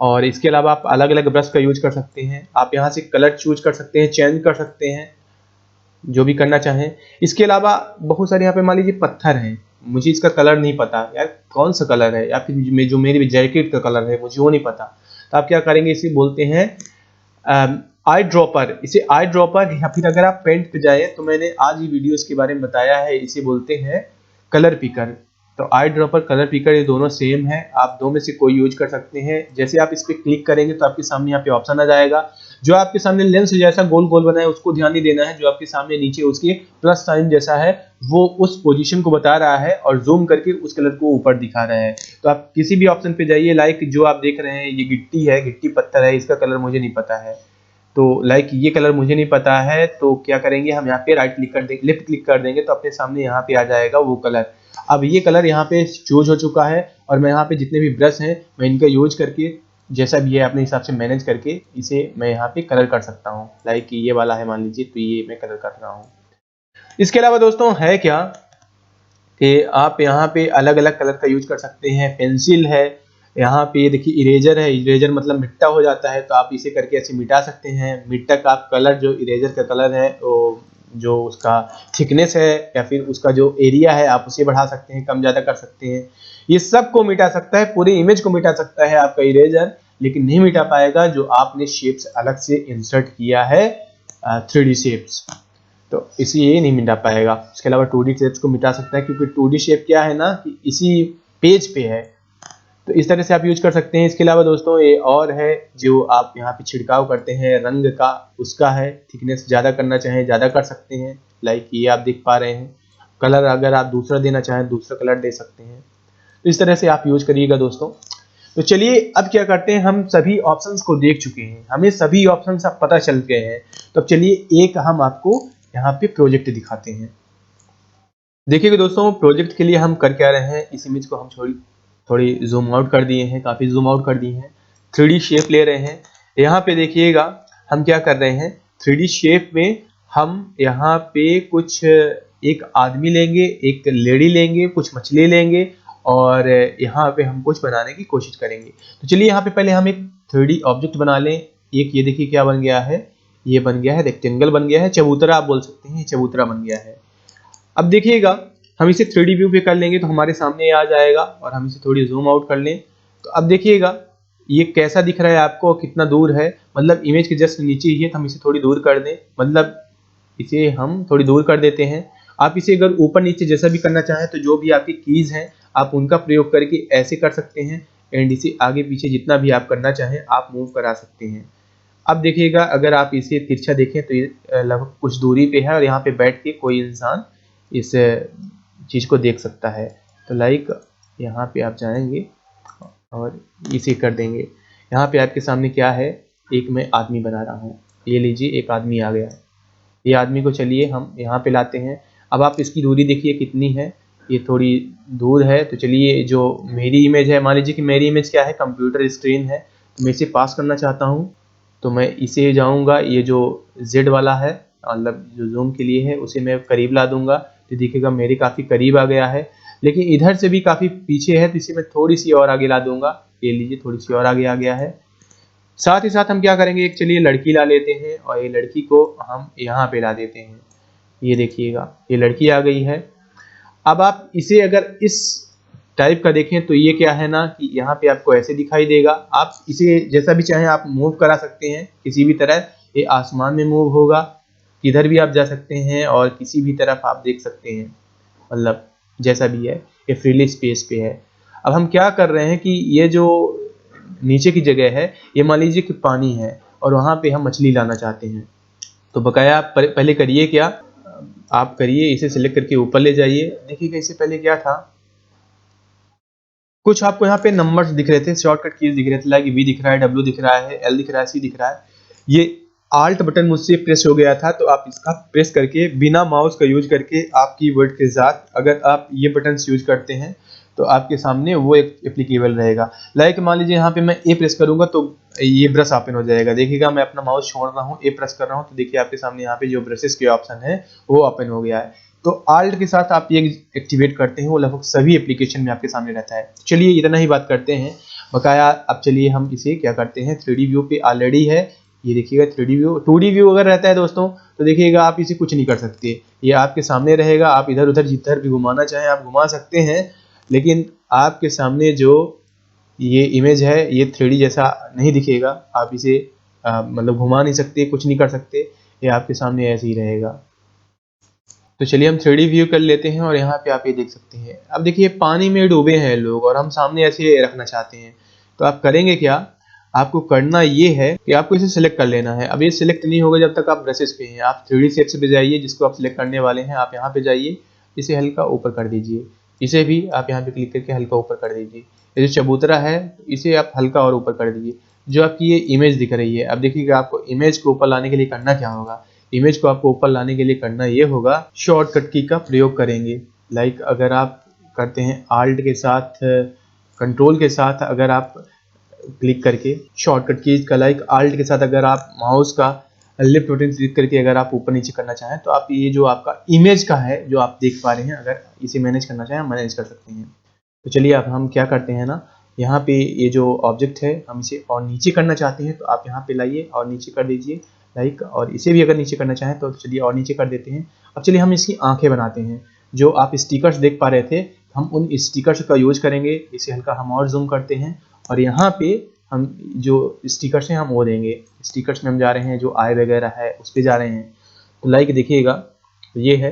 और इसके अलावा आप अलग अलग ब्रश का यूज कर सकते हैं। आप यहाँ से कलर चूज कर सकते हैं, चेंज कर सकते हैं, जो भी करना चाहें। इसके अलावा बहुत सारे यहाँ पे मान लीजिए पत्थर हैं, मुझे इसका कलर नहीं पता यार कौन सा कलर है, या फिर जो मेरी जैकेट का कलर है मुझे वो नहीं पता, तो आप क्या करेंगे, इसे बोलते हैं आई ड्रॉपर। इसे आई ड्रॉपर, या फिर अगर आप पेंट पे जाए तो मैंने आज ही वीडियो इसके बारे में बताया है, इसे बोलते हैं कलर पिकर। तो आई ड्रॉपर, कलर पिकर, ये दोनों सेम है, आप दो में से कोई यूज कर सकते हैं। जैसे आप इस पर क्लिक करेंगे तो आपके सामने यहाँ पे ऑप्शन आ जाएगा। जो आपके सामने लेंस जैसा गोल गोल बना है उसको ध्यान नहीं देना है, जो आपके सामने नीचे उसके प्लस साइन जैसा है वो उस पोजीशन को बता रहा है और जूम करके उस कलर को ऊपर दिखा रहा है। तो आप किसी भी ऑप्शन पे जाइए, लाइक जो आप देख रहे हैं ये गिट्टी है, गिट्टी पत्थर है, इसका कलर मुझे नहीं पता है, तो लाइक ये कलर मुझे नहीं पता है, तो क्या करेंगे हम यहाँ पे राइट क्लिक कर देंगे, लेफ्ट क्लिक कर देंगे तो अपने सामने यहाँ पे आ जाएगा वो कलर। अब ये कलर यहाँ पे चूज हो चुका है और मैं यहाँ पे जितने भी ब्रश हैं मैं इनका यूज करके जैसा भी है अपने हिसाब से मैनेज करके इसे मैं यहाँ पे कलर कर सकता हूँ। लाइक ये वाला है मान लीजिए, तो ये मैं कलर कर रहा हूँ। इसके अलावा दोस्तों है क्या कि आप यहाँ पे अलग अलग कलर का यूज कर सकते हैं। पेंसिल है, यहाँ पे देखिए इरेजर है, इरेजर मतलब मिट्टा हो जाता है, तो आप इसे करके ऐसे मिटा सकते हैं। मिट्टा का आप कलर, जो इरेजर का कलर है वो जो उसका थिकनेस है या फिर उसका जो एरिया है आप उसे बढ़ा सकते हैं, कम ज़्यादा कर सकते हैं। ये सब को मिटा सकता है, पूरी इमेज को मिटा सकता है आपका इरेजर, लेकिन नहीं मिटा पाएगा जो आपने शेप्स अलग से इंसर्ट किया है 3D शेप्स, तो इसी ये नहीं मिटा पाएगा। इसके अलावा 2D शेप्स को मिटा सकता है, क्योंकि 2D शेप क्या है ना कि इसी पेज पे है, तो इस तरह से आप यूज कर सकते हैं। इसके अलावा दोस्तों ये और है जो आप यहाँ पे छिड़काव करते हैं रंग का, उसका है, थिकनेस ज़्यादा करना चाहें ज़्यादा कर सकते हैं। लाइक ये आप देख पा रहे हैं, कलर अगर आप दूसरा देना चाहें दूसरा कलर दे सकते हैं। तो इस तरह से आप यूज करिएगा दोस्तों। तो चलिए अब क्या करते हैं, हम सभी ऑप्शंस को देख चुके हैं, हमें सभी ऑप्शंस अब पता चल गए हैं, तो अब चलिए एक हम आपको यहाँ पे प्रोजेक्ट दिखाते हैं। देखिएगा दोस्तों, प्रोजेक्ट के लिए हम कर क्या रहे हैं, इस इमेज को हम थोड़ी जूम आउट कर दिए हैं, काफ़ी जूम आउट कर दिए हैं। 3D शेप ले रहे हैं। यहाँ पे देखिएगा हम क्या कर रहे हैं, 3D शेप में हम यहाँ पे कुछ एक आदमी लेंगे, एक लेडी लेंगे, कुछ मछली लेंगे और यहाँ पे हम कुछ बनाने की कोशिश करेंगे। तो चलिए यहाँ पे पहले हम एक 3D ऑब्जेक्ट बना लें। एक ये देखिए क्या बन गया है, ये बन गया है रेक्टेंगल, बन गया है चबूतरा, आप बोल सकते हैं चबूतरा बन गया है। अब देखिएगा हम इसे 3D व्यू पे कर लेंगे तो हमारे सामने आ जाएगा, और हम इसे थोड़ी जूम आउट कर लें तो अब देखिएगा ये कैसा दिख रहा है आपको, कितना दूर है, मतलब इमेज के जस्ट नीचे ही है, तो हम इसे थोड़ी दूर कर दें, मतलब इसे हम थोड़ी दूर कर देते हैं। आप इसे अगर ऊपर नीचे जैसा भी करना चाहें तो जो भी आपकी कीज हैं आप उनका प्रयोग करके ऐसे कर सकते हैं, एंड इसे आगे पीछे जितना भी आप करना चाहें आप मूव करा सकते हैं। अब देखिएगा अगर आप इसे तिरछा देखें तो ये लगभग कुछ दूरी पे है और यहाँ पे बैठ के कोई इंसान इस चीज़ को देख सकता है। तो लाइक यहाँ पे आप जाएंगे और इसे कर देंगे। यहाँ पे आपके सामने क्या है, एक मैं आदमी बना रहा हूँ, ये लीजिए एक आदमी आ गया है। ये आदमी को चलिए हम यहाँ पे लाते हैं। अब आप इसकी दूरी देखिए कितनी है, ये थोड़ी दूर है। तो चलिए जो मेरी इमेज है, मान लीजिए कि मेरी इमेज क्या है, कंप्यूटर स्क्रीन है, तो मैं इसे पास करना चाहता हूँ, तो मैं इसे जाऊँगा, ये जो Z वाला है मतलब जो जूम के लिए है उसे मैं करीब ला दूंगा, तो देखिएगा मेरे काफ़ी करीब आ गया है। लेकिन इधर से भी काफ़ी पीछे है तो इसे मैं थोड़ी सी और आगे ला दूंगा, ये लीजिए थोड़ी सी और आगे आ गया है। साथ ही साथ हम क्या करेंगे, एक चलिए लड़की ला लेते हैं और ये लड़की को हम यहाँ पे ला देते हैं। ये देखिएगा ये लड़की आ गई है। अब आप इसे अगर इस टाइप का देखें तो ये क्या है ना कि यहाँ पे आपको ऐसे दिखाई देगा। आप इसे जैसा भी चाहें आप मूव करा सकते हैं किसी भी तरह, ये आसमान में मूव होगा, किधर भी आप जा सकते हैं और किसी भी तरफ आप देख सकते हैं, मतलब जैसा भी है, ये फ्रीली स्पेस पे है। अब हम क्या कर रहे हैं कि ये जो नीचे की जगह है ये मान लीजिए कि पानी है और वहाँ पे हम मछली लाना चाहते हैं, तो बकाया आप पहले करिए क्या, आप करिए इसे सिलेक्ट करके ऊपर ले जाइए। देखिएगा इससे पहले क्या था, कुछ आपको यहाँ पे नंबर्स दिख रहे थे, शॉर्टकट कीज दिख रहे थे, लाइक वी दिख रहा है, डब्ल्यू दिख रहा है, एल दिख रहा है, सी दिख रहा है। ये आल्ट बटन मुझसे प्रेस हो गया था, तो आप इसका प्रेस करके बिना माउस का यूज करके आप कीवर्ड के साथ अगर आप ये बटन यूज करते हैं तो आपके सामने वो एक एप्लीकेबल रहेगा। लाइक मान लीजिए यहाँ पे मैं ए प्रेस करूंगा तो ये ब्रश ओपन हो जाएगा। देखिएगा मैं अपना माउस छोड़ रहा हूँ, ए प्रेस कर रहा हूँ, तो देखिए आपके सामने यहाँ पे जो ब्रशेस के ऑप्शन है वो ओपन हो गया है। तो आल्ट के साथ आप ये एक्टिवेट करते हैं, वो लगभग सभी एप्लीकेशन में आपके सामने रहता है। चलिए इतना ही बात करते हैं बकाया। अब चलिए हम इसे क्या करते हैं, 3D व्यू पे ऑलरेडी है, ये देखिएगा 3D व्यू। 2D व्यू अगर रहता है दोस्तों तो देखिएगा आप इसे कुछ नहीं कर सकते, ये आपके सामने रहेगा, आप इधर उधर जिधर भी घुमाना चाहें आप घुमा सकते हैं, लेकिन आपके सामने जो ये इमेज है ये 3D जैसा नहीं दिखेगा। आप इसे मतलब घुमा नहीं सकते, कुछ नहीं कर सकते, ये आपके सामने ऐसे ही रहेगा। तो चलिए हम 3D व्यू कर लेते हैं और यहाँ पे आप ये देख सकते हैं। अब देखिए पानी में डूबे हैं लोग और हम सामने ऐसे रखना चाहते हैं, तो आप करेंगे क्या, आपको करना ये है कि आपको इसे सिलेक्ट कर लेना है। अब ये सिलेक्ट नहीं होगा जब तक आप ब्रशेस पे हैं। आप 3D शेप्स पे जाइए, जिसको आप सिलेक्ट करने वाले हैं, आप यहाँ पे जाइए, इसे हल्का ऊपर कर दीजिए, इसे भी आप यहाँ पे क्लिक करके हल्का ऊपर कर दीजिए। ये जो चबूतरा है इसे आप हल्का और ऊपर कर दीजिए। जो आपकी ये इमेज दिख रही है, अब देखिएगा आपको इमेज को ऊपर लाने के लिए करना क्या होगा। इमेज को आपको ऊपर लाने के लिए करना ये होगा, शॉर्टकट की का प्रयोग करेंगे। लाइक अगर आप करते हैं आल्ट के साथ कंट्रोल के साथ, अगर आप क्लिक करके शॉर्टकट कीज का लाइक आल्ट के साथ अगर आप माउस का लेफ्ट बटन क्लिक करके अगर आप ऊपर नीचे करना चाहें तो आप ये जो आपका इमेज का है जो आप देख पा रहे हैं, अगर इसे मैनेज करना चाहें मैनेज कर सकते हैं। तो चलिए अब हम क्या करते हैं ना, यहाँ पे ये जो ऑब्जेक्ट है हम इसे और नीचे करना चाहते हैं, तो आप यहाँ पे लाइए और नीचे कर दीजिए लाइक, और इसे भी अगर नीचे करना चाहें तो चलिए और नीचे कर देते हैं। अब चलिए हम इसकी आंखें बनाते हैं। जो आप स्टिकर्स देख पा रहे थे, हम उन स्टिकर्स का यूज करेंगे। इसे हल्का हम और जूम करते हैं और यहाँ पे हम जो स्टिकर्स हैं हम वो देंगे। स्टिकर्स में हम जा रहे हैं, जो आई वगैरह है उस पर जा रहे हैं। तो लाइक देखिएगा तो ये है,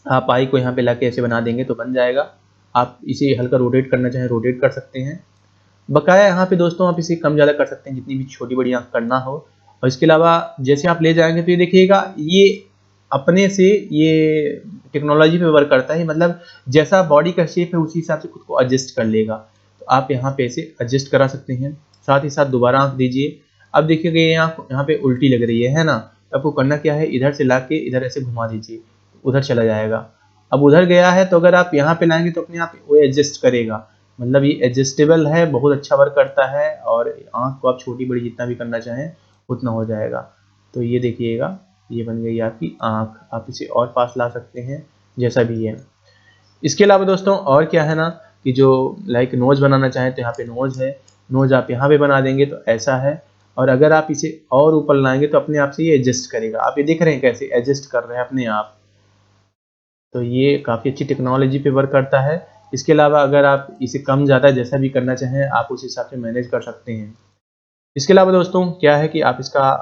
आप आई को यहाँ पे लाके ऐसे बना देंगे तो बन जाएगा। आप इसे हल्का रोटेट करना चाहें रोटेट कर सकते हैं। बकाया यहाँ पे दोस्तों आप इसे कम ज़्यादा कर सकते हैं, जितनी भी छोटी बड़ी आँख करना हो। और इसके अलावा जैसे आप ले जाएंगे तो ये देखिएगा ये अपने से ये टेक्नोलॉजी पे वर्क करता है, मतलब जैसा बॉडी का शेप है उसी हिसाब से खुद को एडजस्ट कर लेगा। तो आप यहाँ पे इसे एडजस्ट करा सकते हैं। साथ ही साथ दोबारा आँख दीजिए। अब देखिएगा ये आँख यहाँ पे उल्टी लग रही है ना, तो आपको करना क्या है, इधर से ला के इधर ऐसे घुमा दीजिए, उधर चला जाएगा। अब उधर गया है तो अगर आप यहाँ पे लाएंगे तो अपने आप वो एडजस्ट करेगा, मतलब ये एडजस्टेबल है, बहुत अच्छा वर्क करता है। और आँख को आप छोटी बड़ी जितना भी करना चाहें उतना हो जाएगा। तो ये देखिएगा ये बन गई आपकी आँख। आप इसे और पास ला सकते हैं जैसा भी है। इसके अलावा दोस्तों और क्या है ना कि जो लाइक नोज बनाना चाहें तो यहाँ पे नोज है, नोज आप यहाँ पे बना देंगे तो ऐसा है। और अगर आप इसे और ऊपर लाएंगे तो अपने आप से ये एडजस्ट करेगा। आप ये देख रहे हैं कैसे एडजस्ट कर रहे हैं अपने आप। तो ये काफ़ी अच्छी टेक्नोलॉजी पे वर्क करता है। इसके अलावा अगर आप इसे कम ज़्यादा जैसा भी करना चाहें आप उस हिसाब से मैनेज कर सकते हैं। इसके अलावा दोस्तों क्या है कि आप इसका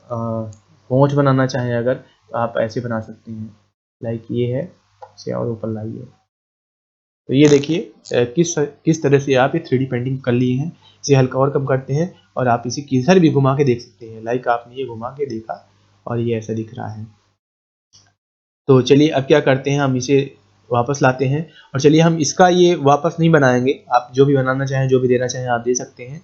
पहुँच बनाना चाहें अगर तो आप ऐसे बना सकते हैं, लाइक ये है, इसे और ऊपर लाइए। तो ये देखिए किस तरह से आप ये 3D पेंटिंग कर लिए हैं। इसे हल्का और कम करते हैं और आप इसे किधर भी घुमा के देख सकते हैं। लाइक आपने ये घुमा के देखा और ये ऐसा दिख रहा है। तो चलिए अब क्या करते हैं, हम इसे वापस लाते हैं और चलिए हम इसका ये वापस नहीं बनाएंगे। आप जो भी बनाना चाहें जो भी देना चाहें आप दे सकते हैं।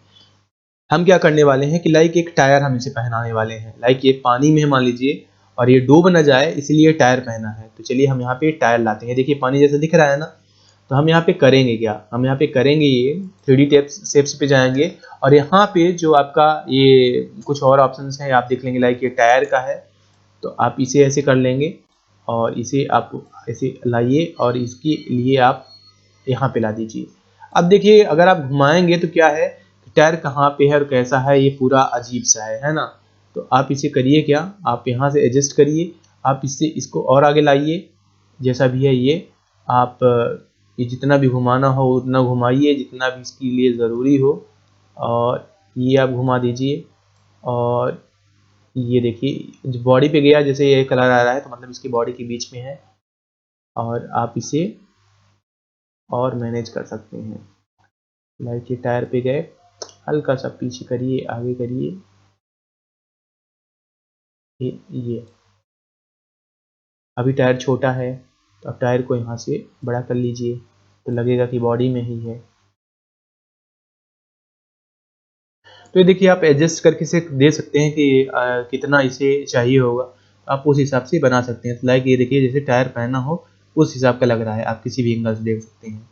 हम क्या करने वाले हैं कि लाइक एक टायर हम इसे पहनाने वाले हैं। लाइक ये पानी में मान लीजिए और ये डूब न जाए इसलिए टायर पहना है। तो चलिए हम यहाँ पे टायर लाते हैं। देखिए पानी जैसा दिख रहा है ना, तो हम यहाँ पे करेंगे क्या, हम यहाँ पे करेंगे ये 3D शेप्स पे जाएंगे और यहाँ पे जो आपका ये कुछ और ऑप्शंस हैं आप देख लेंगे। लाइक ये टायर का है तो आप इसे ऐसे कर लेंगे और इसे आप ऐसे लाइए और इसके लिए आप यहाँ पे ला दीजिए। अब देखिए अगर आप घुमाएंगे तो क्या है, टायर कहाँ पे है और कैसा है, ये पूरा अजीब सा है ना। तो आप इसे करिए क्या, आप यहाँ से एडजस्ट करिए, आप इससे इसको और आगे लाइए जैसा भी है ये। आप ये जितना भी घुमाना हो उतना घुमाइए जितना भी इसके लिए ज़रूरी हो, और ये आप घुमा दीजिए। और ये देखिए बॉडी पे गया, जैसे ये कलर आ रहा है तो मतलब इसकी बॉडी के बीच में है। और आप इसे और मैनेज कर सकते हैं। लाइक ये टायर पे गए, हल्का सा पीछे करिए आगे करिए, ये अभी टायर छोटा है तो आप टायर को यहाँ से बड़ा कर लीजिए। तो लगेगा कि बॉडी में ही है। तो ये देखिए आप एडजस्ट करके से दे सकते हैं कि कितना इसे चाहिए होगा, आप उस हिसाब से बना सकते हैं। तो लाइक ये देखिए जैसे टायर पहना हो उस हिसाब का लग रहा है, आप किसी भी एंगल से देख सकते हैं।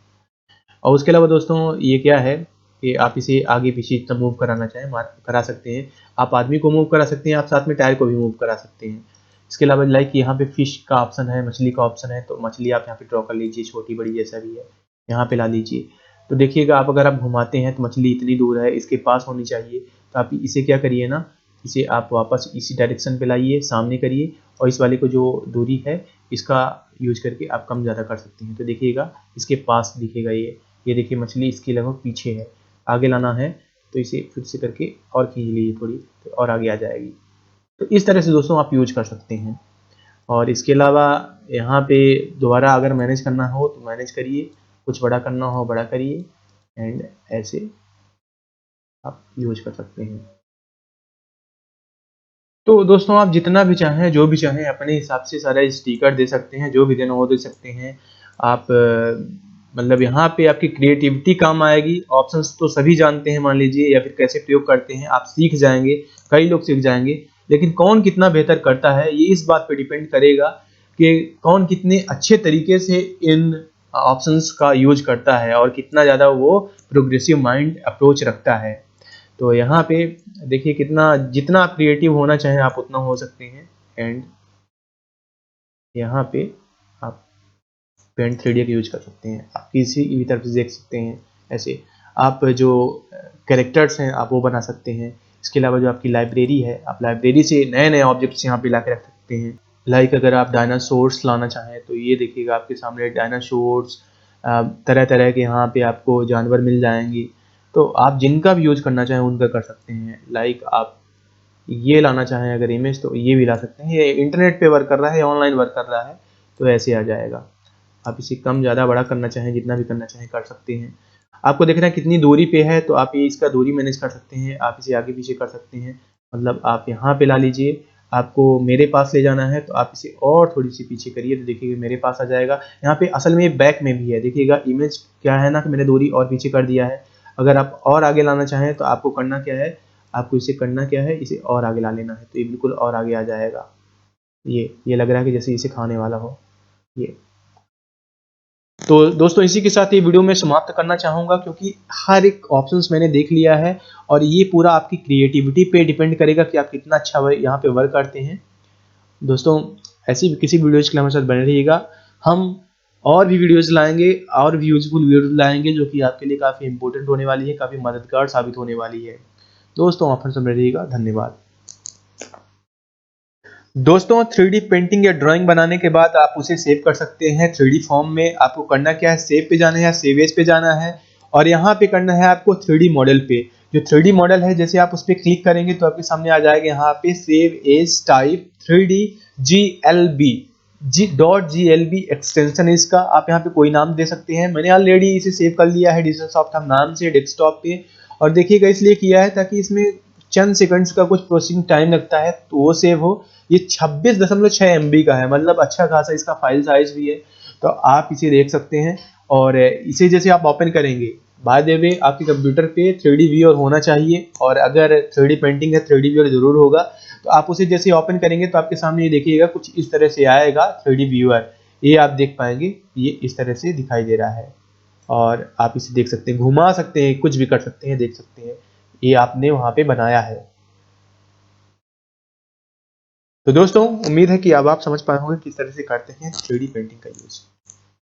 और उसके अलावा दोस्तों ये क्या है कि आप इसे आगे पीछे जितना मूव कराना चाहें करा सकते हैं। आप आदमी को मूव करा सकते हैं, आप साथ में टायर को भी मूव करा सकते हैं। इसके अलावा लाइक यहाँ पे फिश का ऑप्शन है, मछली का ऑप्शन है, तो मछली आप यहाँ पे ड्रॉ कर लीजिए, छोटी बड़ी जैसा भी है यहाँ पे ला लीजिए। तो देखिएगा आप अगर आप घुमाते हैं तो मछली इतनी दूर है, इसके पास होनी चाहिए। तो आप इसे क्या करिए ना, इसे आप वापस इसी डायरेक्शन पे लाइए, सामने करिए, और इस वाले को जो दूरी है इसका यूज करके आप कम ज़्यादा कर सकते हैं। तो देखिएगा इसके पास दिखेगा ये देखिए मछली इसके लगभग पीछे है, आगे लाना है तो इसे फिर से करके और खींच लीजिए थोड़ी, तो और आगे आ जाएगी। तो इस तरह से दोस्तों आप यूज कर सकते हैं। और इसके अलावा यहाँ पे दोबारा अगर मैनेज करना हो तो मैनेज करिए, कुछ बड़ा करना हो बड़ा करिए, एंड ऐसे आप यूज कर सकते हैं। तो दोस्तों आप जितना भी चाहें, जो भी चाहें अपने हिसाब से सारा स्टिकर दे सकते हैं, जो भी देना हो दे सकते हैं आप। मतलब यहाँ पे आपकी क्रिएटिविटी काम आएगी। ऑप्शंस तो सभी जानते हैं मान लीजिए, या फिर कैसे प्रयोग करते हैं आप सीख जाएंगे, कई लोग सीख जाएंगे। लेकिन कौन कितना बेहतर करता है ये इस बात पे डिपेंड करेगा कि कौन कितने अच्छे तरीके से इन ऑप्शंस का यूज करता है और कितना ज़्यादा वो प्रोग्रेसिव माइंड अप्रोच रखता है। तो यहाँ पे देखिए कितना, जितना आप क्रिएटिव होना चाहें आप उतना हो सकते हैं। एंड यहाँ पे आप पेंट 3D का यूज कर सकते हैं, आप किसी भी तरफ से देख सकते हैं। ऐसे आप जो कैरेक्टर्स हैं आप वो बना सकते हैं। इसके अलावा जो आपकी लाइब्रेरी है, आप लाइब्रेरी से नए नए ऑब्जेक्ट्स यहाँ पे ला के रख सकते हैं। लाइक अगर आप डायनासोर्स लाना चाहें तो ये देखिएगा आपके सामने डायनासोर्स, तरह तरह के यहाँ पे आपको जानवर मिल जाएंगे। तो आप जिनका भी यूज करना चाहें उनका कर सकते हैं। लाइक आप ये लाना चाहें अगर इमेज तो ये भी ला सकते हैं। ये इंटरनेट पे वर्क कर रहा है या ऑनलाइन वर्क कर रहा है तो ऐसे आ जाएगा। आप इसे कम ज़्यादा बड़ा करना चाहें, जितना भी करना चाहें कर सकते हैं। आपको देखना है कितनी दूरी पे है तो आप ये इसका दूरी मैनेज कर सकते हैं, आप इसे आगे पीछे कर सकते हैं। मतलब आप यहाँ पे ला लीजिए, आपको मेरे पास ले जाना है तो आप इसे और थोड़ी सी पीछे करिए तो देखिए मेरे पास आ जाएगा। यहाँ पे असल में बैक में भी है, देखिएगा इमेज क्या है ना कि मैंने दूरी और पीछे कर दिया है। अगर आप और आगे लाना चाहें तो आपको करना क्या है, आपको इसे करना क्या है, इसे और आगे ला लेना है तो ये बिल्कुल और आगे आ जाएगा। ये लग रहा है कि जैसे इसे खाने वाला हो ये। तो दोस्तों इसी के साथ ये वीडियो मैं समाप्त करना चाहूँगा, क्योंकि हर एक ऑप्शंस मैंने देख लिया है और ये पूरा आपकी क्रिएटिविटी पे डिपेंड करेगा कि आप कितना अच्छा यहाँ पे वर्क करते हैं। दोस्तों ऐसी किसी वीडियोज़ के लिए हमारे साथ बने रहिएगा। हम और भी वीडियोज़ लाएंगे और भी यूजफुल वीडियोज़ लाएंगे जो कि आपके लिए काफ़ी इंपॉर्टेंट होने वाली है, काफ़ी मददगार साबित होने वाली है। दोस्तों आप हमसे बने रहिएगा। धन्यवाद। दोस्तों 3D पेंटिंग या ड्राइंग बनाने के बाद आप उसे सेव कर सकते हैं 3D फॉर्म में। आपको करना क्या है, सेव पे जाना है या सेव एज पे जाना है, और यहाँ पे करना है आपको 3D मॉडल पे। जो 3D मॉडल है जैसे आप उस पर क्लिक करेंगे तो आपके सामने आ जाएगा यहाँ पे save as type 3D GLB .glb extension है इसका। आप यहाँ पे कोई नाम दे सकते हैं। मैंने ऑलरेडी इसे सेव कर लिया है डिजिटल सॉफ्ट हम नाम से डेस्कटॉप पे, और देखिएगा इसलिए किया है ताकि इसमें चंद सेकंड्स का कुछ प्रोसेसिंग टाइम लगता है तो वो सेव हो। ये 26.6 MB का है, मतलब अच्छा खासा इसका फाइल साइज भी है। तो आप इसे देख सकते हैं, और इसे जैसे आप ओपन करेंगे, बाय द वे आपके कंप्यूटर पे 3D व्यूअर होना चाहिए, और अगर 3D पेंटिंग है 3D व्यूअर जरूर होगा। तो आप उसे जैसे ओपन करेंगे तो आपके सामने ये देखिएगा कुछ इस तरह से आएगा 3D व्यूअर। ये आप देख पाएंगे, ये इस तरह से दिखाई दे रहा है, और आप इसे देख सकते हैं, घुमा सकते हैं, कुछ भी कर सकते हैं, देख सकते हैं ये आपने वहां पे बनाया है। तो दोस्तों उम्मीद है कि अब आप समझ पाए होंगे किस तरह से करते हैं 3D पेंटिंग का यूज।